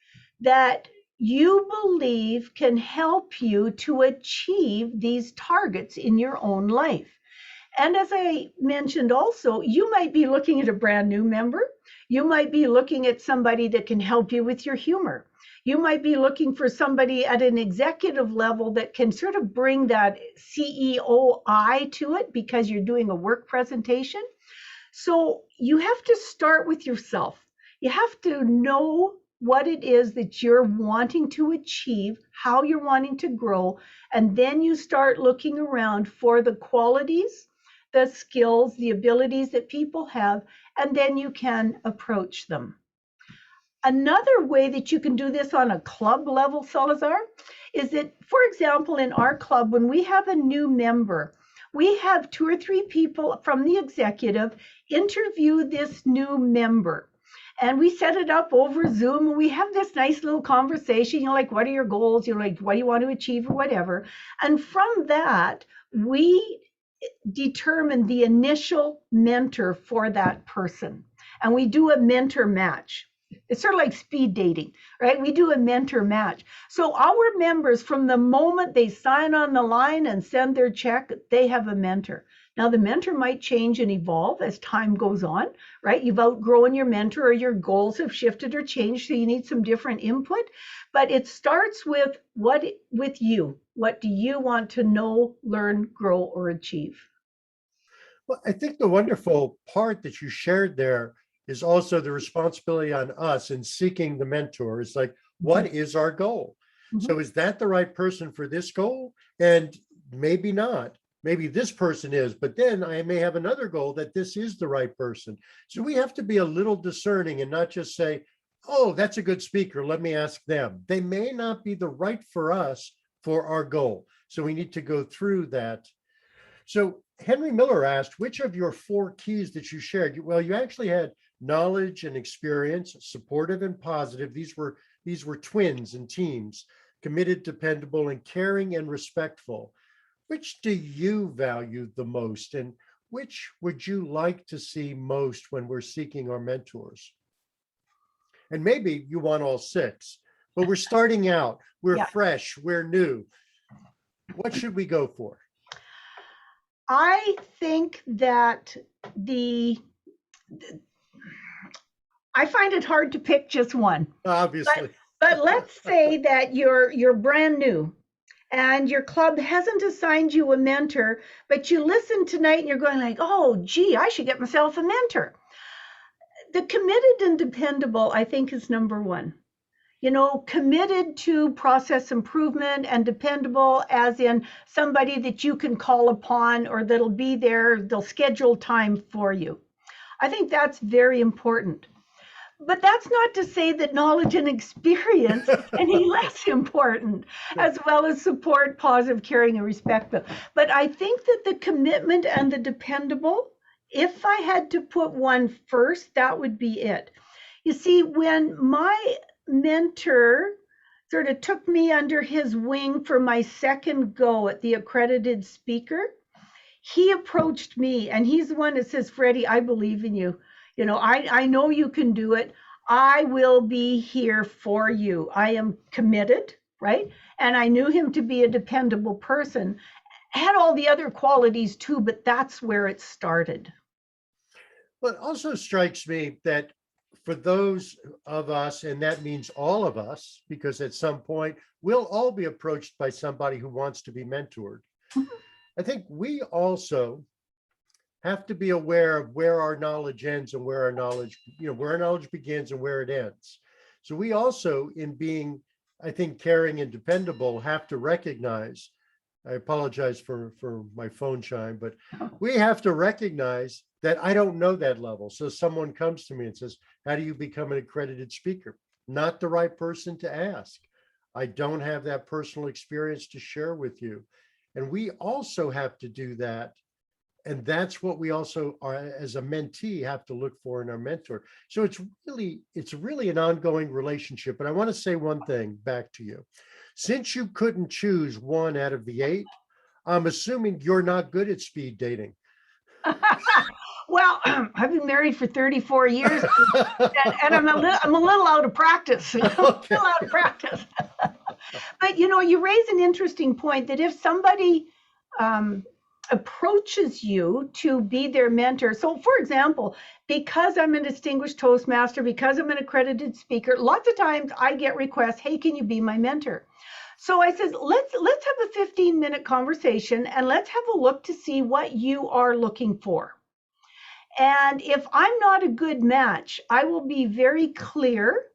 that you believe can help you to achieve these targets in your own life? And as I mentioned also, you might be looking at a brand new member. You might be looking at somebody that can help you with your humor. You might be looking for somebody at an executive level that can sort of bring that CEO eye to it because you're doing a work presentation. So you have to start with yourself. You have to know what it is that you're wanting to achieve, how you're wanting to grow, and then you start looking around for the qualities, the skills, the abilities that people have, and then you can approach them. Another way that you can do this on a club level, Salazar, is that, for example, in our club, when we have a new member, we have 2 or 3 people from the executive interview this new member. And we set it up over Zoom, and we have this nice little conversation, like, what are your goals? Like, what do you want to achieve or whatever? And from that, we determine the initial mentor for that person. And we do a mentor match. It's sort of like speed dating, right? We do a mentor match. So our members, from the moment they sign on the line and send their check, they have a mentor. Now, the mentor might change and evolve as time goes on, right? You've outgrown your mentor, or your goals have shifted or changed, so you need some different input. But it starts with you. What do you want to know, learn, grow, or achieve? Well, I think the wonderful part that you shared there is also the responsibility on us in seeking the mentor. It's like, what is our goal? So is that the right person for this goal? And maybe not. Maybe this person is, but then I may have another goal that this is the right person. So we have to be a little discerning and not just say, oh, that's a good speaker, let me ask them. They may not be the right for us for our goal. So we need to go through that. So Henry Miller asked, which of your 4 keys that you shared? Well, you actually had knowledge and experience, supportive and positive. These were twins and teams, committed, dependable, and caring and respectful. Which do you value the most, and which would you like to see most when we're seeking our mentors? And maybe you want all 6, but we're starting out, we're fresh, we're new. What should we go for? I think that I find it hard to pick just one. Obviously. But let's say that you're brand new and your club hasn't assigned you a mentor, but you listen tonight and you're going like, oh, gee, I should get myself a mentor. The committed and dependable, I think, is number 1. You know, committed to process improvement, and dependable as in somebody that you can call upon or that'll be there, they'll schedule time for you. I think that's very important. But that's not to say that knowledge and experience is any less important, as well as support, positive, caring, and respectful. But I think that the commitment and the dependable, if I had to put one first, that would be it. You see, when my mentor sort of took me under his wing for my second go at the Accredited Speaker, he approached me, and he's the one that says, Freddi, I believe in you. You know, I know you can do it. I will be here for you. I am committed, right? And I knew him to be a dependable person. Had all the other qualities too, but that's where it started. Well, it also strikes me that for those of us, and that means all of us, because at some point we'll all be approached by somebody who wants to be mentored. I think we also have to be aware of where our knowledge ends and where our knowledge, where our knowledge begins and where it ends. So we also, in being, I think, caring and dependable, have to recognize, I apologize for my phone chime, but we have to recognize that I don't know that level. So someone comes to me and says, how do you become an accredited speaker? Not the right person to ask. I don't have that personal experience to share with you. And we also have to do that. And that's what we also are, as a mentee, have to look for in our mentor. So it's really an ongoing relationship. But I want to say one thing back to you. Since you couldn't choose 1 out of the 8, I'm assuming you're not good at speed dating. Well, I've been married for 34 years, and I'm a little out of practice. Okay. But you raise an interesting point that if somebody approaches you to be their mentor. So for example, because I'm a distinguished Toastmaster, because I'm an accredited speaker, lots of times I get requests, hey, can you be my mentor? So I said, let's have a 15-minute conversation and let's have a look to see what you are looking for. And if I'm not a good match, I will be very clear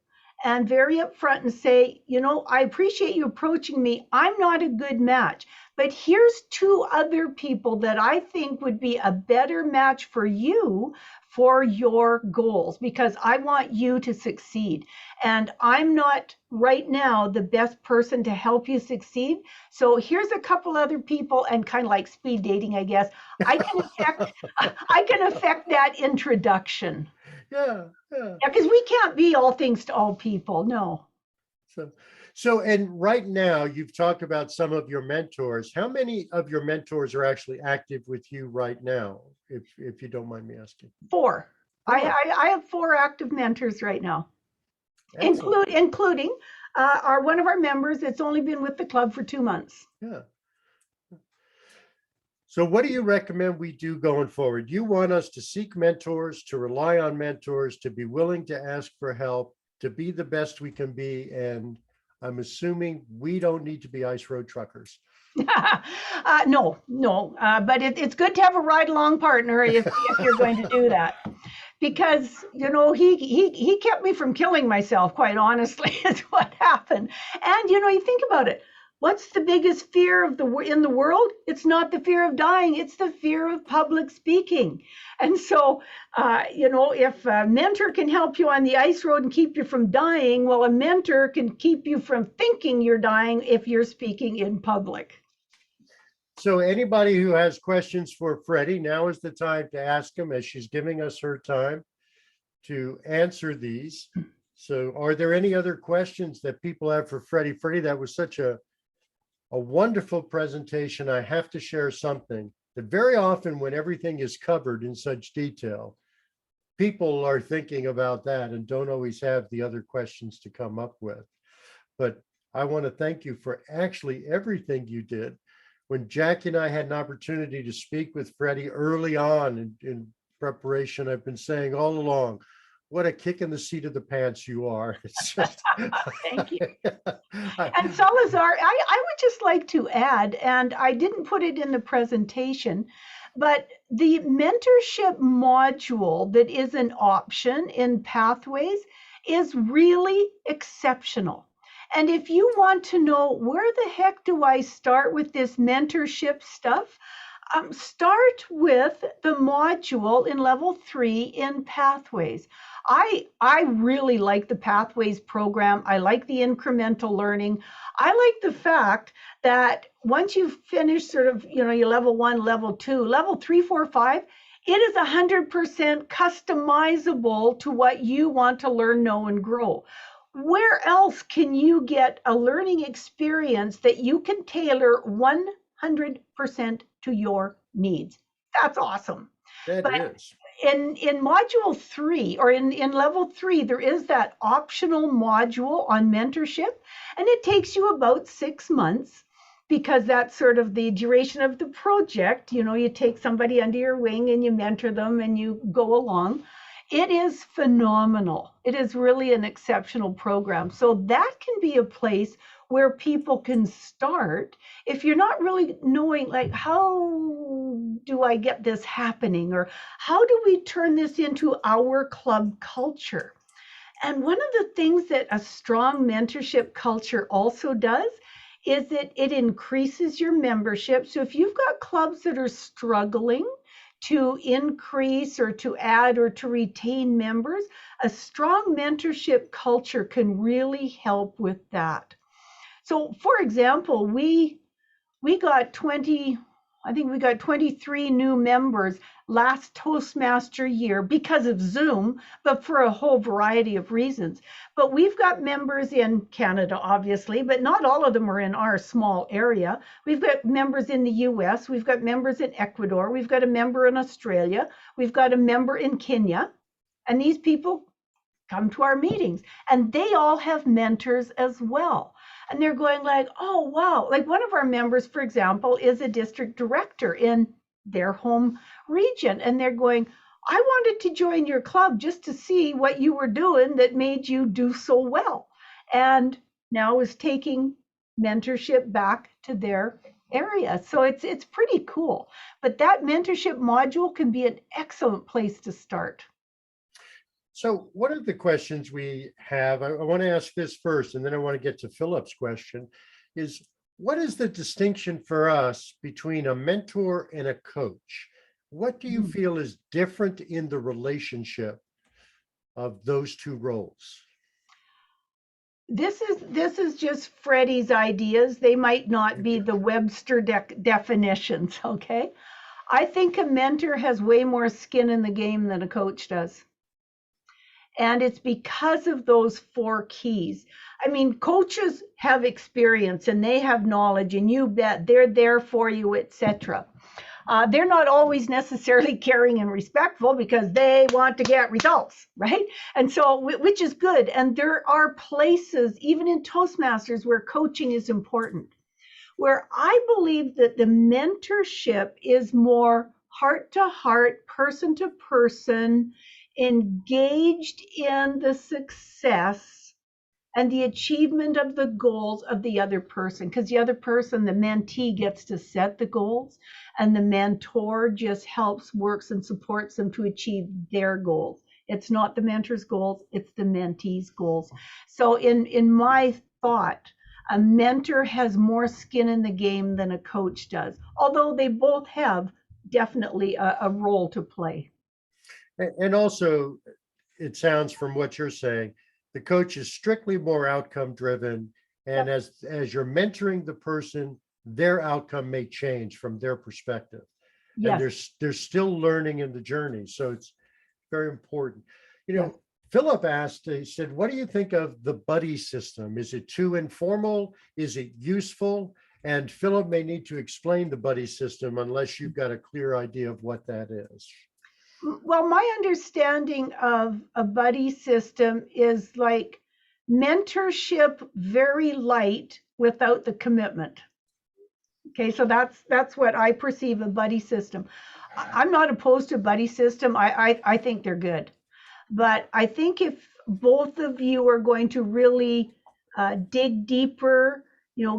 and very upfront and say, I appreciate you approaching me. I'm not a good match, but here's 2 other people that I think would be a better match for you for your goals, because I want you to succeed. And I'm not right now the best person to help you succeed. So here's a couple other people, and kind of like speed dating, I guess, I can affect that Yeah. because we can't be all things to all people. No. So, and right now you've talked about some of your mentors. How many of your mentors are actually active with you right now, if you don't mind me asking? 4. I, Four. I, I have 4 active mentors right now, Excellent. including one of our members that's only been with the club for 2 months. Yeah. So what do you recommend we do going forward? You want us to seek mentors, to rely on mentors, to be willing to ask for help, to be the best we can be. And I'm assuming we don't need to be ice road truckers. No, but it's good to have a ride along partner if you're going to do that. Because he kept me from killing myself, quite honestly, is what happened. And you think about it. What's the biggest fear in the world? It's not the fear of dying, it's the fear of public speaking. And so, if a mentor can help you on the ice road and keep you from dying, well, a mentor can keep you from thinking you're dying if you're speaking in public. So anybody who has questions for Freddi, now is the time to ask them, as she's giving us her time to answer these. So are there any other questions that people have for Freddi? Freddi, that was such a wonderful presentation. I have to share something that very often when everything is covered in such detail, people are thinking about that and don't always have the other questions to come up with. But I want to thank you for actually everything you did. When Jackie and I had an opportunity to speak with Freddi early on in preparation, I've been saying all along, what a kick in the seat of the pants you are. It's just, Thank you. And Salazar, I would just like to add, and I didn't put it in the presentation, but the mentorship module that is an option in Pathways is really exceptional. And if you want to know where the heck do I start with this mentorship stuff, start with the module in level 3 in Pathways. I really like the Pathways program. I like the incremental learning. I like the fact that once you've finished sort of, your level 1, level 2, level 3, 4, 5, it is 100% customizable to what you want to learn, know, and grow. Where else can you get a learning experience that you can tailor 100% to your needs? That's awesome. that is. In module 3 or in level 3, there is that optional module on mentorship, and it takes you about 6 months because that's sort of the duration of the project. You take somebody under your wing and you mentor them and you go along. It is phenomenal. It is really an exceptional program. So that can be a place where people can start if you're not really knowing, like, how do I get this happening? Or how do we turn this into our club culture? And one of the things that a strong mentorship culture also does is that it increases your membership. So if you've got clubs that are struggling to increase or to add or to retain members, a strong mentorship culture can really help with that. So for example, we got 23 new members last Toastmaster year because of Zoom, but for a whole variety of reasons. But we've got members in Canada, obviously, but not all of them are in our small area. We've got members in the US, we've got members in Ecuador, we've got a member in Australia, we've got a member in Kenya, and these people come to our meetings, and they all have mentors as well. And they're going like, oh, wow. Like one of our members, for example, is a district director in their home region. And they're going, I wanted to join your club just to see what you were doing that made you do so well. And now is taking mentorship back to their area. So it's pretty cool. But that mentorship module can be an excellent place to start. So one of the questions we have, I want to ask this first, and then I want to get to Philip's question, is what is the distinction for us between a mentor and a coach? What do you feel is different in the relationship of those two roles? This is just Freddi's ideas. They might not be the Webster definitions, okay? I think a mentor has way more skin in the game than a coach does. And it's because of those 4 keys. I mean, coaches have experience and they have knowledge, and you bet they're there for you, etc. They're not always necessarily caring and respectful because they want to get results, right? And so, which is good. And there are places, even in Toastmasters, where coaching is important, where I believe that the mentorship is more heart to heart, person to person, engaged in the success and the achievement of the goals of the other person. Because the other person, the mentee, gets to set the goals, and the mentor just helps, works, and supports them to achieve their goals. It's not the mentor's goals, it's the mentee's goals. So in my thought, a mentor has more skin in the game than a coach does, although they both have definitely a role to play. And also, it sounds from what you're saying, the coach is strictly more outcome driven. And as you're mentoring the person, their outcome may change from their perspective. Yes. And they're still learning in the journey. So it's very important. You know, Yes. Philip asked, he said, what do you think of the buddy system? Is it too informal? Is it useful? And Philip may need to explain the buddy system unless you've got a clear idea of what that is. Well, my understanding of a buddy system is like mentorship, very light without the commitment. Okay, so that's what I perceive a buddy system. I'm not opposed to buddy system. I think they're good. But I think if both of you are going to really dig deeper,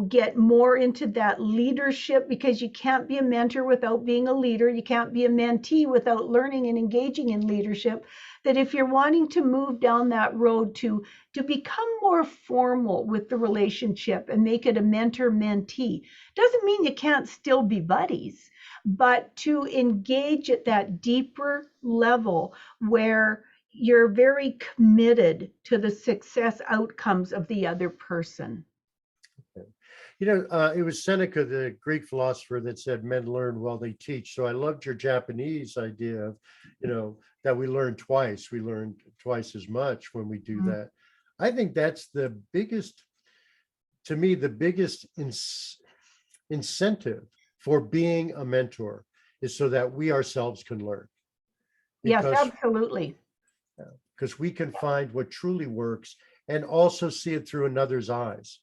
get more into that leadership, because you can't be a mentor without being a leader. You can't be a mentee without learning and engaging in leadership. That if you're wanting to move down that road to become more formal with the relationship and make it a mentor-mentee, doesn't mean you can't still be buddies, but to engage at that deeper level where you're very committed to the success outcomes of the other person. It was Seneca, the Greek philosopher, that said men learn while they teach. So I loved your Japanese idea of, that we learn twice. We learn twice as much when we do that. I think that's the biggest, to me, the biggest incentive for being a mentor is so that we ourselves can learn. Yes, absolutely. Because we can find what truly works and also see it through another's eyes.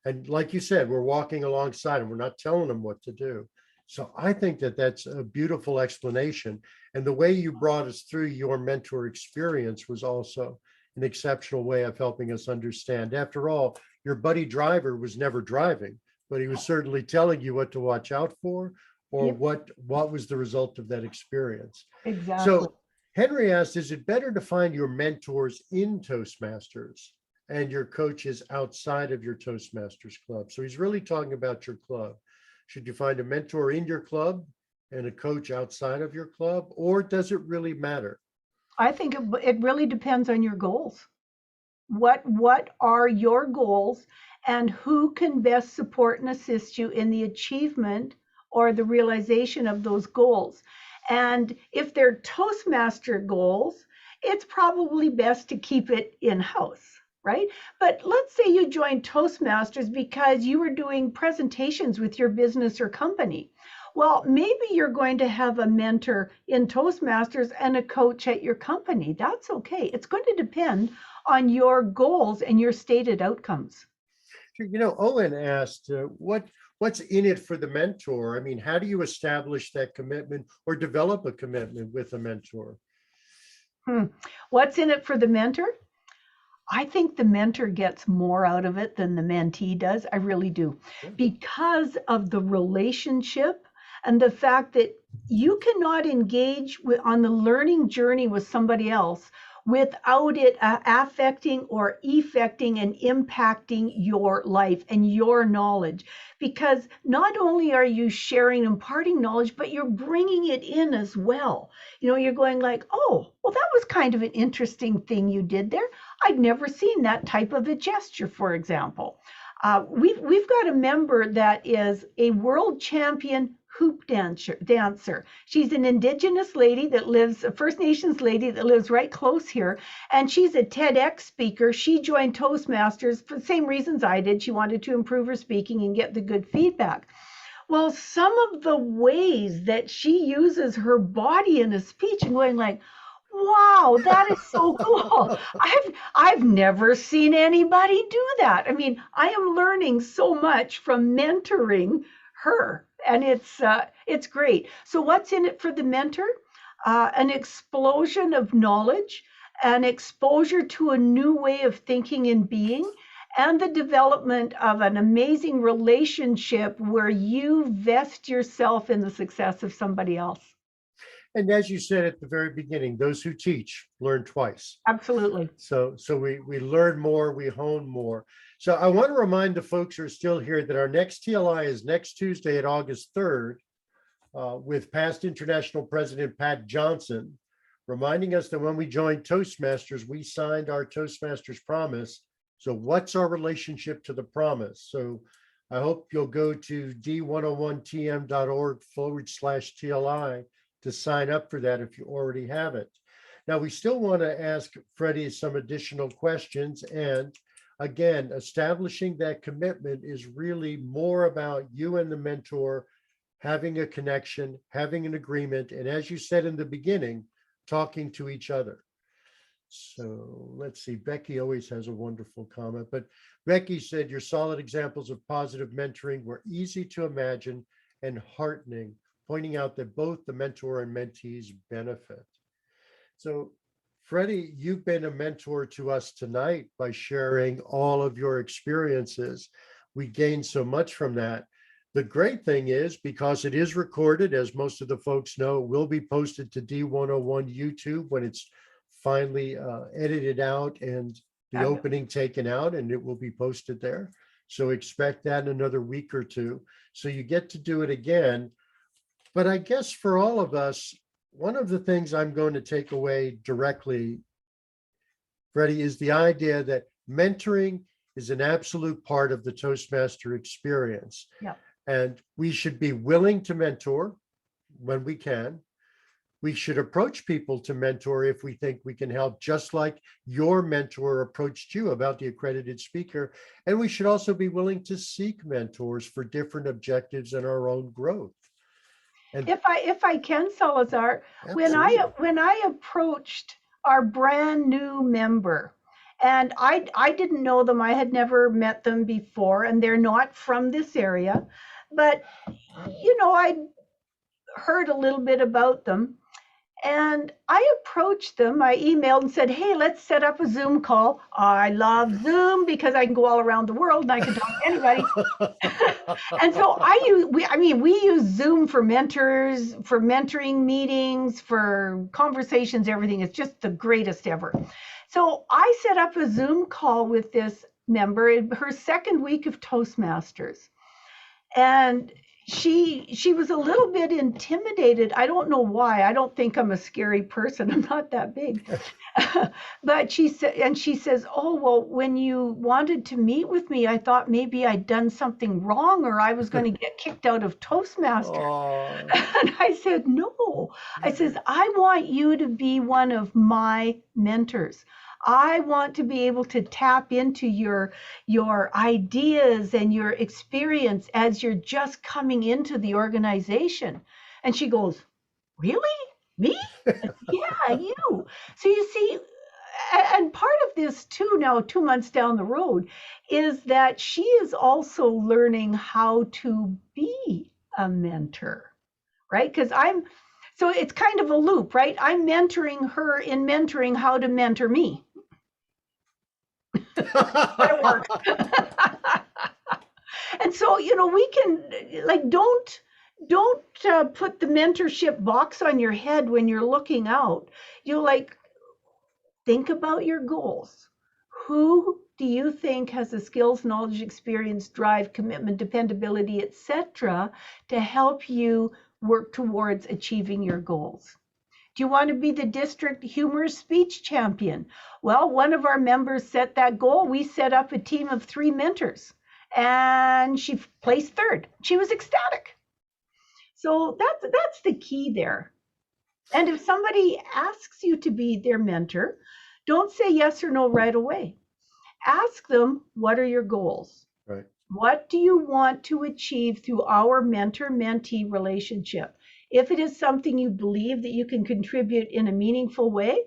And like you said, we're walking alongside them. We're not telling them what to do. So I think that that's a beautiful explanation. And the way you brought us through your mentor experience was also an exceptional way of helping us understand. After all, your buddy driver was never driving, but he was certainly telling you what to watch out for, or what was the result of that experience. Exactly. So Henry asked, is it better to find your mentors in Toastmasters and your coaches outside of your Toastmasters club? So he's really talking about your club. Should you find a mentor in your club and a coach outside of your club, or does it really matter? I think it really depends on your goals. What are your goals, and who can best support and assist you in the achievement or the realization of those goals? And if they're Toastmaster goals, it's probably best to keep it in-house, right? But let's say you joined Toastmasters because you were doing presentations with your business or company. Well, maybe you're going to have a mentor in Toastmasters and a coach at your company. That's okay. It's going to depend on your goals and your stated outcomes. Owen asked, what's in it for the mentor? I mean, how do you establish that commitment or develop a commitment with a mentor? What's in it for the mentor? I think the mentor gets more out of it than the mentee does. I really do. Because of the relationship and the fact that you cannot engage on the learning journey with somebody else without it affecting or effecting and impacting your life and your knowledge. Because not only are you sharing and imparting knowledge, but you're bringing it in as well. You're going like, oh, well, that was kind of an interesting thing you did there. I'd never seen that type of a gesture, for example. We've got a member that is a world champion hoop dancer. She's an Indigenous lady that lives, a First Nations lady that lives right close here, and she's a TEDx speaker. She joined Toastmasters for the same reasons I did. She wanted to improve her speaking and get the good feedback. Well, some of the ways that she uses her body in a speech and going like, wow, that is so cool. I've never seen anybody do that. I mean, I am learning so much from mentoring her, and it's great. So what's in it for the mentor? An explosion of knowledge, an exposure to a new way of thinking and being, and the development of an amazing relationship where you vest yourself in the success of somebody else. And as you said at the very beginning, those who teach learn twice. Absolutely. So we learn more, we hone more. So I want to remind the folks who are still here that our next TLI is next Tuesday at August 3rd with past International President Pat Johnson, reminding us that when we joined Toastmasters, we signed our Toastmasters promise. So what's our relationship to the promise? So I hope you'll go to d101tm.org/TLI to sign up for that if you already have it. Now, we still want to ask Freddi some additional questions. And again, establishing that commitment is really more about you and the mentor having a connection, having an agreement, and as you said in the beginning, talking to each other. So let's see, Becky always has a wonderful comment, but Becky said, your solid examples of positive mentoring were easy to imagine and heartening, pointing out that both the mentor and mentees benefit. So Freddi, you've been a mentor to us tonight by sharing all of your experiences. We gained so much from that. The great thing is, because it is recorded, as most of the folks know, it will be posted to D101 YouTube when it's finally edited out and the opening taken out, and it will be posted there. So expect that in another week or two. So you get to do it again. But I guess for all of us, one of the things I'm going to take away directly, Freddi, is the idea that mentoring is an absolute part of the Toastmaster experience. Yeah. And we should be willing to mentor when we can. We should approach people to mentor if we think we can help, just like your mentor approached you about the accredited speaker. And we should also be willing to seek mentors for different objectives and our own growth. And If I can, Salazar, absolutely. when I approached our brand new member, and I didn't know them, I had never met them before, and they're not from this area, but you know, I heard a little bit about them. And I approached them, I emailed and said, hey, let's set up a Zoom call. I love Zoom because I can go all around the world and I can talk to anybody. And so we use Zoom for mentors, for mentoring meetings, for conversations, everything. It's just the greatest ever. So I set up a Zoom call with this member in her second week of Toastmasters. And she was a little bit intimidated. I don't know why. I don't think I'm a scary person. I'm not that big. But she says, oh, well, when you wanted to meet with me, I thought maybe I'd done something wrong or I was going to get kicked out of Toastmasters. And I said, no. I says, I want you to be one of my mentors. I want to be able to tap into your ideas and your experience as you're just coming into the organization. And she goes, really? Me? Yeah, you. So you see, and part of this too, now 2 months down the road, is that she is also learning how to be a mentor, right? Because so it's kind of a loop, right? I'm mentoring her in mentoring how to mentor me. But it works. And so, you know, we can don't put the mentorship box on your head when you're looking out. You think about your goals. Who do you think has the skills, knowledge, experience, drive, commitment, dependability, etc., to help you work towards achieving your goals? Do you want to be the district humorous speech champion? Well, one of our members set that goal. We set up a team of 3 mentors, and she placed 3rd. She was ecstatic. So that's the key there. And if somebody asks you to be their mentor, don't say yes or no right away. Ask them, what are your goals? Right. What do you want to achieve through our mentor-mentee relationship? If it is something you believe that you can contribute in a meaningful way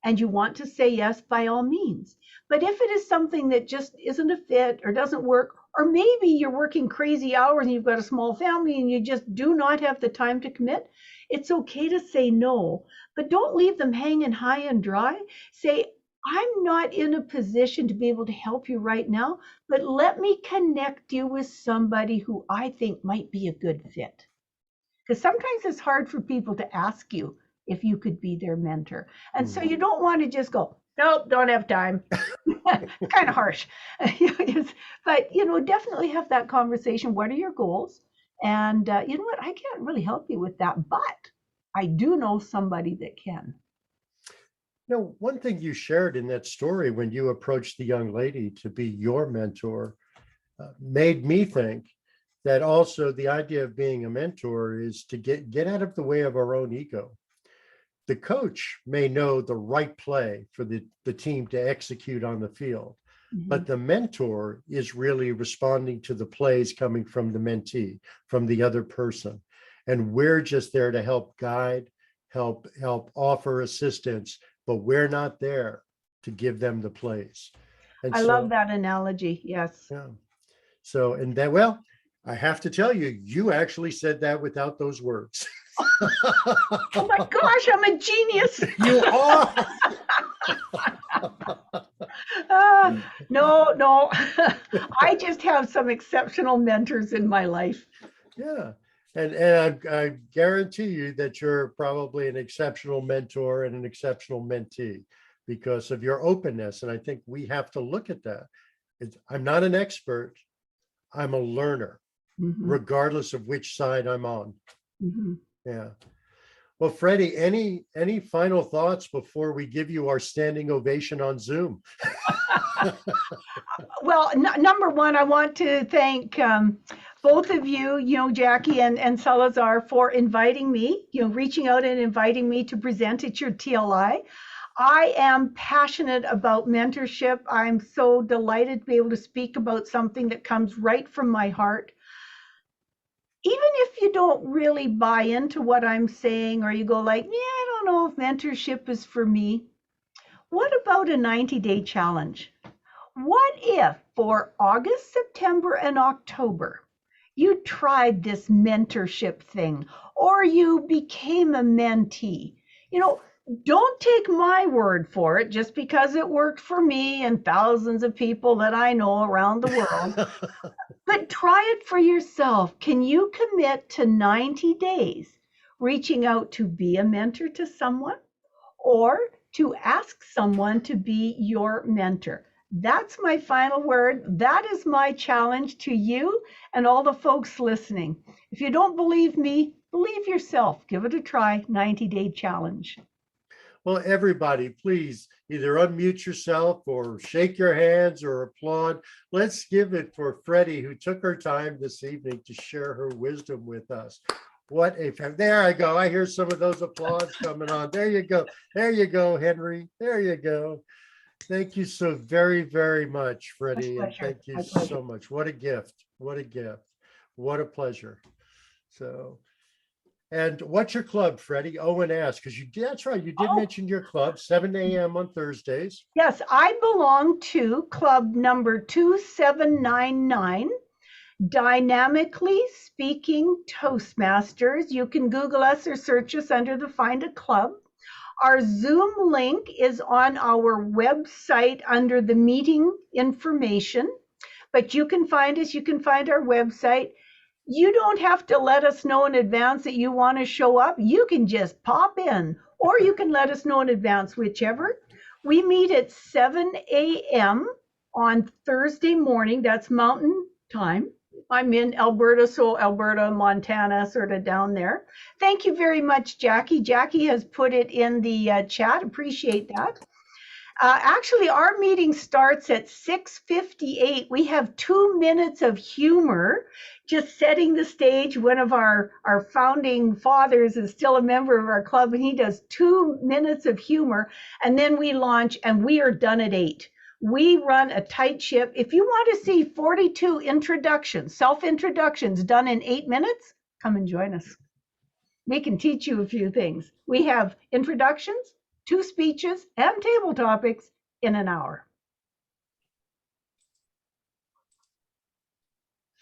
and you want to say yes, by all means. But if it is something that just isn't a fit or doesn't work, or maybe you're working crazy hours and you've got a small family and you just do not have the time to commit, it's okay to say no, but don't leave them hanging high and dry. Say, I'm not in a position to be able to help you right now, but let me connect you with somebody who I think might be a good fit. Because sometimes it's hard for people to ask you if you could be their mentor. And so you don't want to just go, nope, don't have time. Kind of harsh. But, definitely have that conversation. What are your goals? And you know what? I can't really help you with that, but I do know somebody that can. One thing you shared in that story when you approached the young lady to be your mentor made me think that also the idea of being a mentor is to get out of the way of our own ego. The coach may know the right play for the team to execute on the field, but the mentor is really responding to the plays coming from the mentee, from the other person. And we're just there to help guide, help offer assistance, but we're not there to give them the plays. And I love that analogy. Yes. Yeah. So, and then, well, I have to tell you, you actually said that without those words. Oh my gosh, I'm a genius. You are. No. I just have some exceptional mentors in my life. Yeah. And I guarantee you that you're probably an exceptional mentor and an exceptional mentee because of your openness. And I think we have to look at that. I'm not an expert. I'm a learner, regardless of which side I'm on. Yeah. Well, Freddi, any final thoughts before we give you our standing ovation on Zoom? Well, number one, I want to thank both of you, Jackie and Salazar, for inviting me, reaching out and inviting me to present at your TLI. I am passionate about mentorship. I'm so delighted to be able to speak about something that comes right from my heart. Even if you don't really buy into what I'm saying, or you go like, yeah, I don't know if mentorship is for me. What about a 90-day challenge? What if for August, September, and October, you tried this mentorship thing, or you became a mentee? Don't take my word for it just because it worked for me and thousands of people that I know around the world. But try it for yourself. Can you commit to 90 days reaching out to be a mentor to someone or to ask someone to be your mentor? That's my final word. That is my challenge to you and all the folks listening. If you don't believe me, believe yourself. Give it a try. 90-day challenge. Well, everybody, please either unmute yourself or shake your hands or applaud. Let's give it for Freddi, who took her time this evening to share her wisdom with us. There I go. I hear some of those applause coming on. There you go. There you go, Henry. There you go. Thank you so very, very much, Freddi. And thank you so much. What a gift. What a gift. What a pleasure. So. And what's your club, Freddi? ONS, because that's right. You did mention your club, 7 a.m. on Thursdays. Yes, I belong to club number 2799, Dynamically Speaking Toastmasters. You can Google us or search us under the Find a Club. Our Zoom link is on our website under the meeting information, but you can find us, you can find our website. You don't have to let us know in advance that you want to show up. You can just pop in, or you can let us know in advance, whichever. We meet at 7 a.m. on Thursday morning. That's Mountain Time. I'm in Alberta, so Alberta, Montana, sort of down there. Thank you very much, Jackie. Jackie has put it in the chat. Appreciate that. Actually, our meeting starts at 6:58. We have 2 minutes of humor, just setting the stage. One of our founding fathers is still a member of our club, and he does 2 minutes of humor, and then we launch, and we are done at 8. We run a tight ship. If you want to see 42 introductions, self-introductions done in 8 minutes, come and join us. We can teach you a few things. We have introductions, 2 speeches, and table topics in an hour.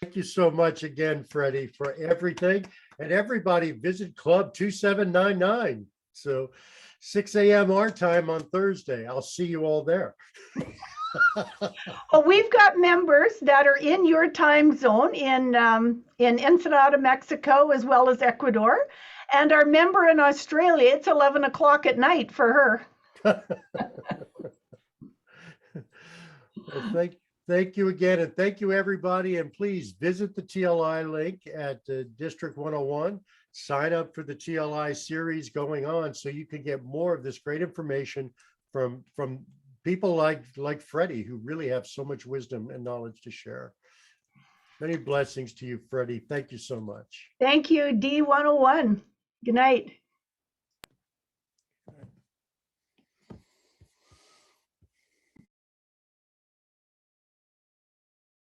Thank you so much again, Freddi, for everything. And everybody visit Club 2799. So 6 a.m. our time on Thursday. I'll see you all there. Well, we've got members that are in your time zone in Ensenada, Mexico, as well as Ecuador. And our member in Australia, it's 11 o'clock at night for her. Well, thank you again, and thank you everybody, and please visit the TLI link at District 101. Sign up for the TLI series going on so you can get more of this great information from people like Freddi, who really have so much wisdom and knowledge to share. Many blessings to you, Freddi. Thank you so much. Thank you, D101. Good night.